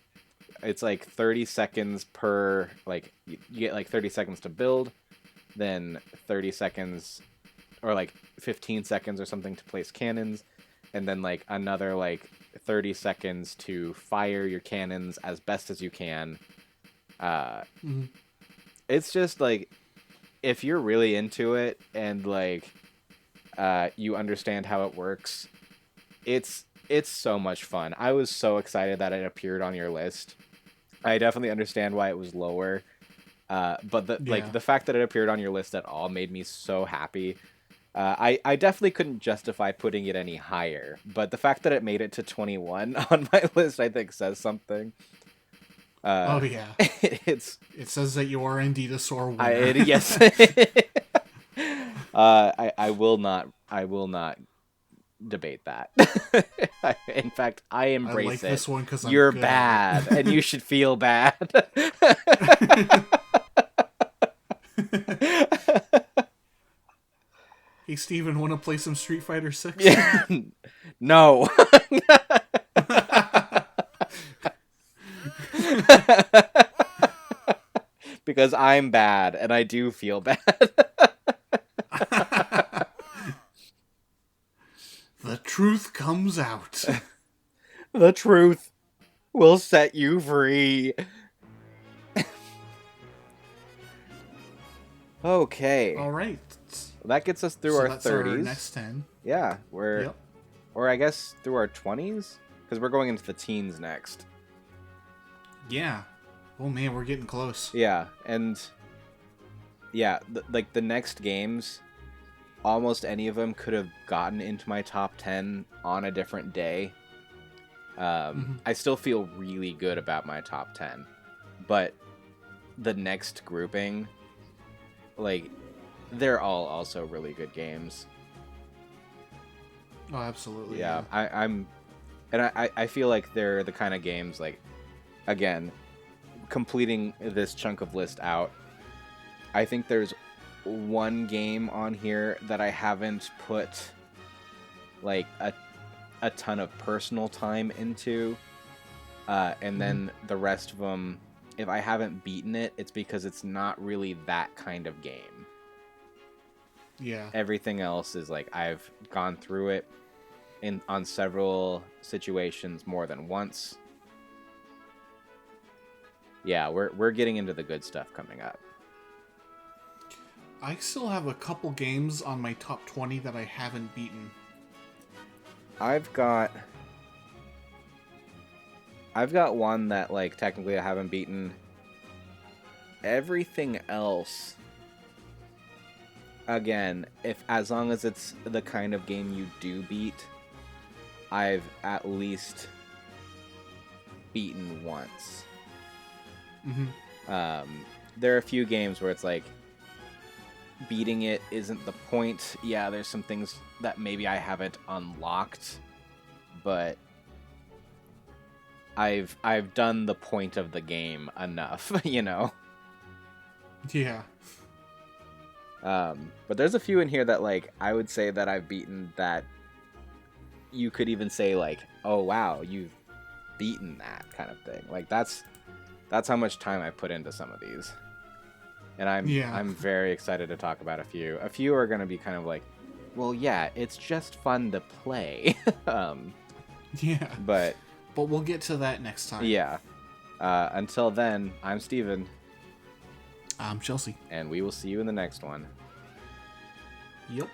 It's like 30 seconds per, like you get like 30 seconds to build, then 30 seconds or like 15 seconds or something to place cannons, and then like another like 30 seconds to fire your cannons as best as you can. It's just like, if you're really into it and like you understand how it works, it's so much fun. I was so excited that it appeared on your list. I definitely understand why it was lower. But the fact that it appeared on your list at all made me so happy. I definitely couldn't justify putting it any higher, but the fact that it made it to 21 on my list, I think, says something. Oh yeah, it says that you are indeed a sore winner. Yes. I will not debate that. In fact, I embrace I like it. this one because you're bad, and you should feel bad. Hey, Steven, want to play some Street Fighter 6? Yeah. No. Because I'm bad, and I do feel bad. The truth comes out. The truth will set you free. Okay. All right. That gets us through So our that's 30s. our next 10. Yeah, Yep. or I guess through our 20s, because we're going into the teens next. Yeah. Oh man, we're getting close. Yeah, and yeah, like the next games, almost any of them could have gotten into my top 10 on a different day. I still feel really good about my top 10, but the next grouping, like, they're all also really good games. Oh, absolutely. Yeah. I feel like they're the kind of games, like, again, completing this chunk of list out, I think there's one game on here that I haven't put like a ton of personal time into, and then the rest of them, if I haven't beaten it, it's because it's not really that kind of game. Yeah. Everything else is like I've gone through it on several situations more than once. Yeah, we're getting into the good stuff coming up. I still have a couple games on my top 20 that I haven't beaten. I've got one that, like, technically I haven't beaten. Everything else, again, as long as it's the kind of game you do beat, I've at least beaten once. There are a few games where it's like beating it isn't the point. Yeah, there's some things that maybe I haven't unlocked, but I've done the point of the game enough, you know. Yeah. But there's a few in here that, like, I would say that I've beaten that you could even say, like, oh wow, you've beaten that kind of thing. Like, that's how much time I put into some of these. And I'm very excited to talk about a few. A few are going to be kind of like, well, yeah, it's just fun to play. Yeah. But we'll get to that next time. Yeah. Until then, I'm Steven. I'm Chelsea. And we will see you in the next one. Yep.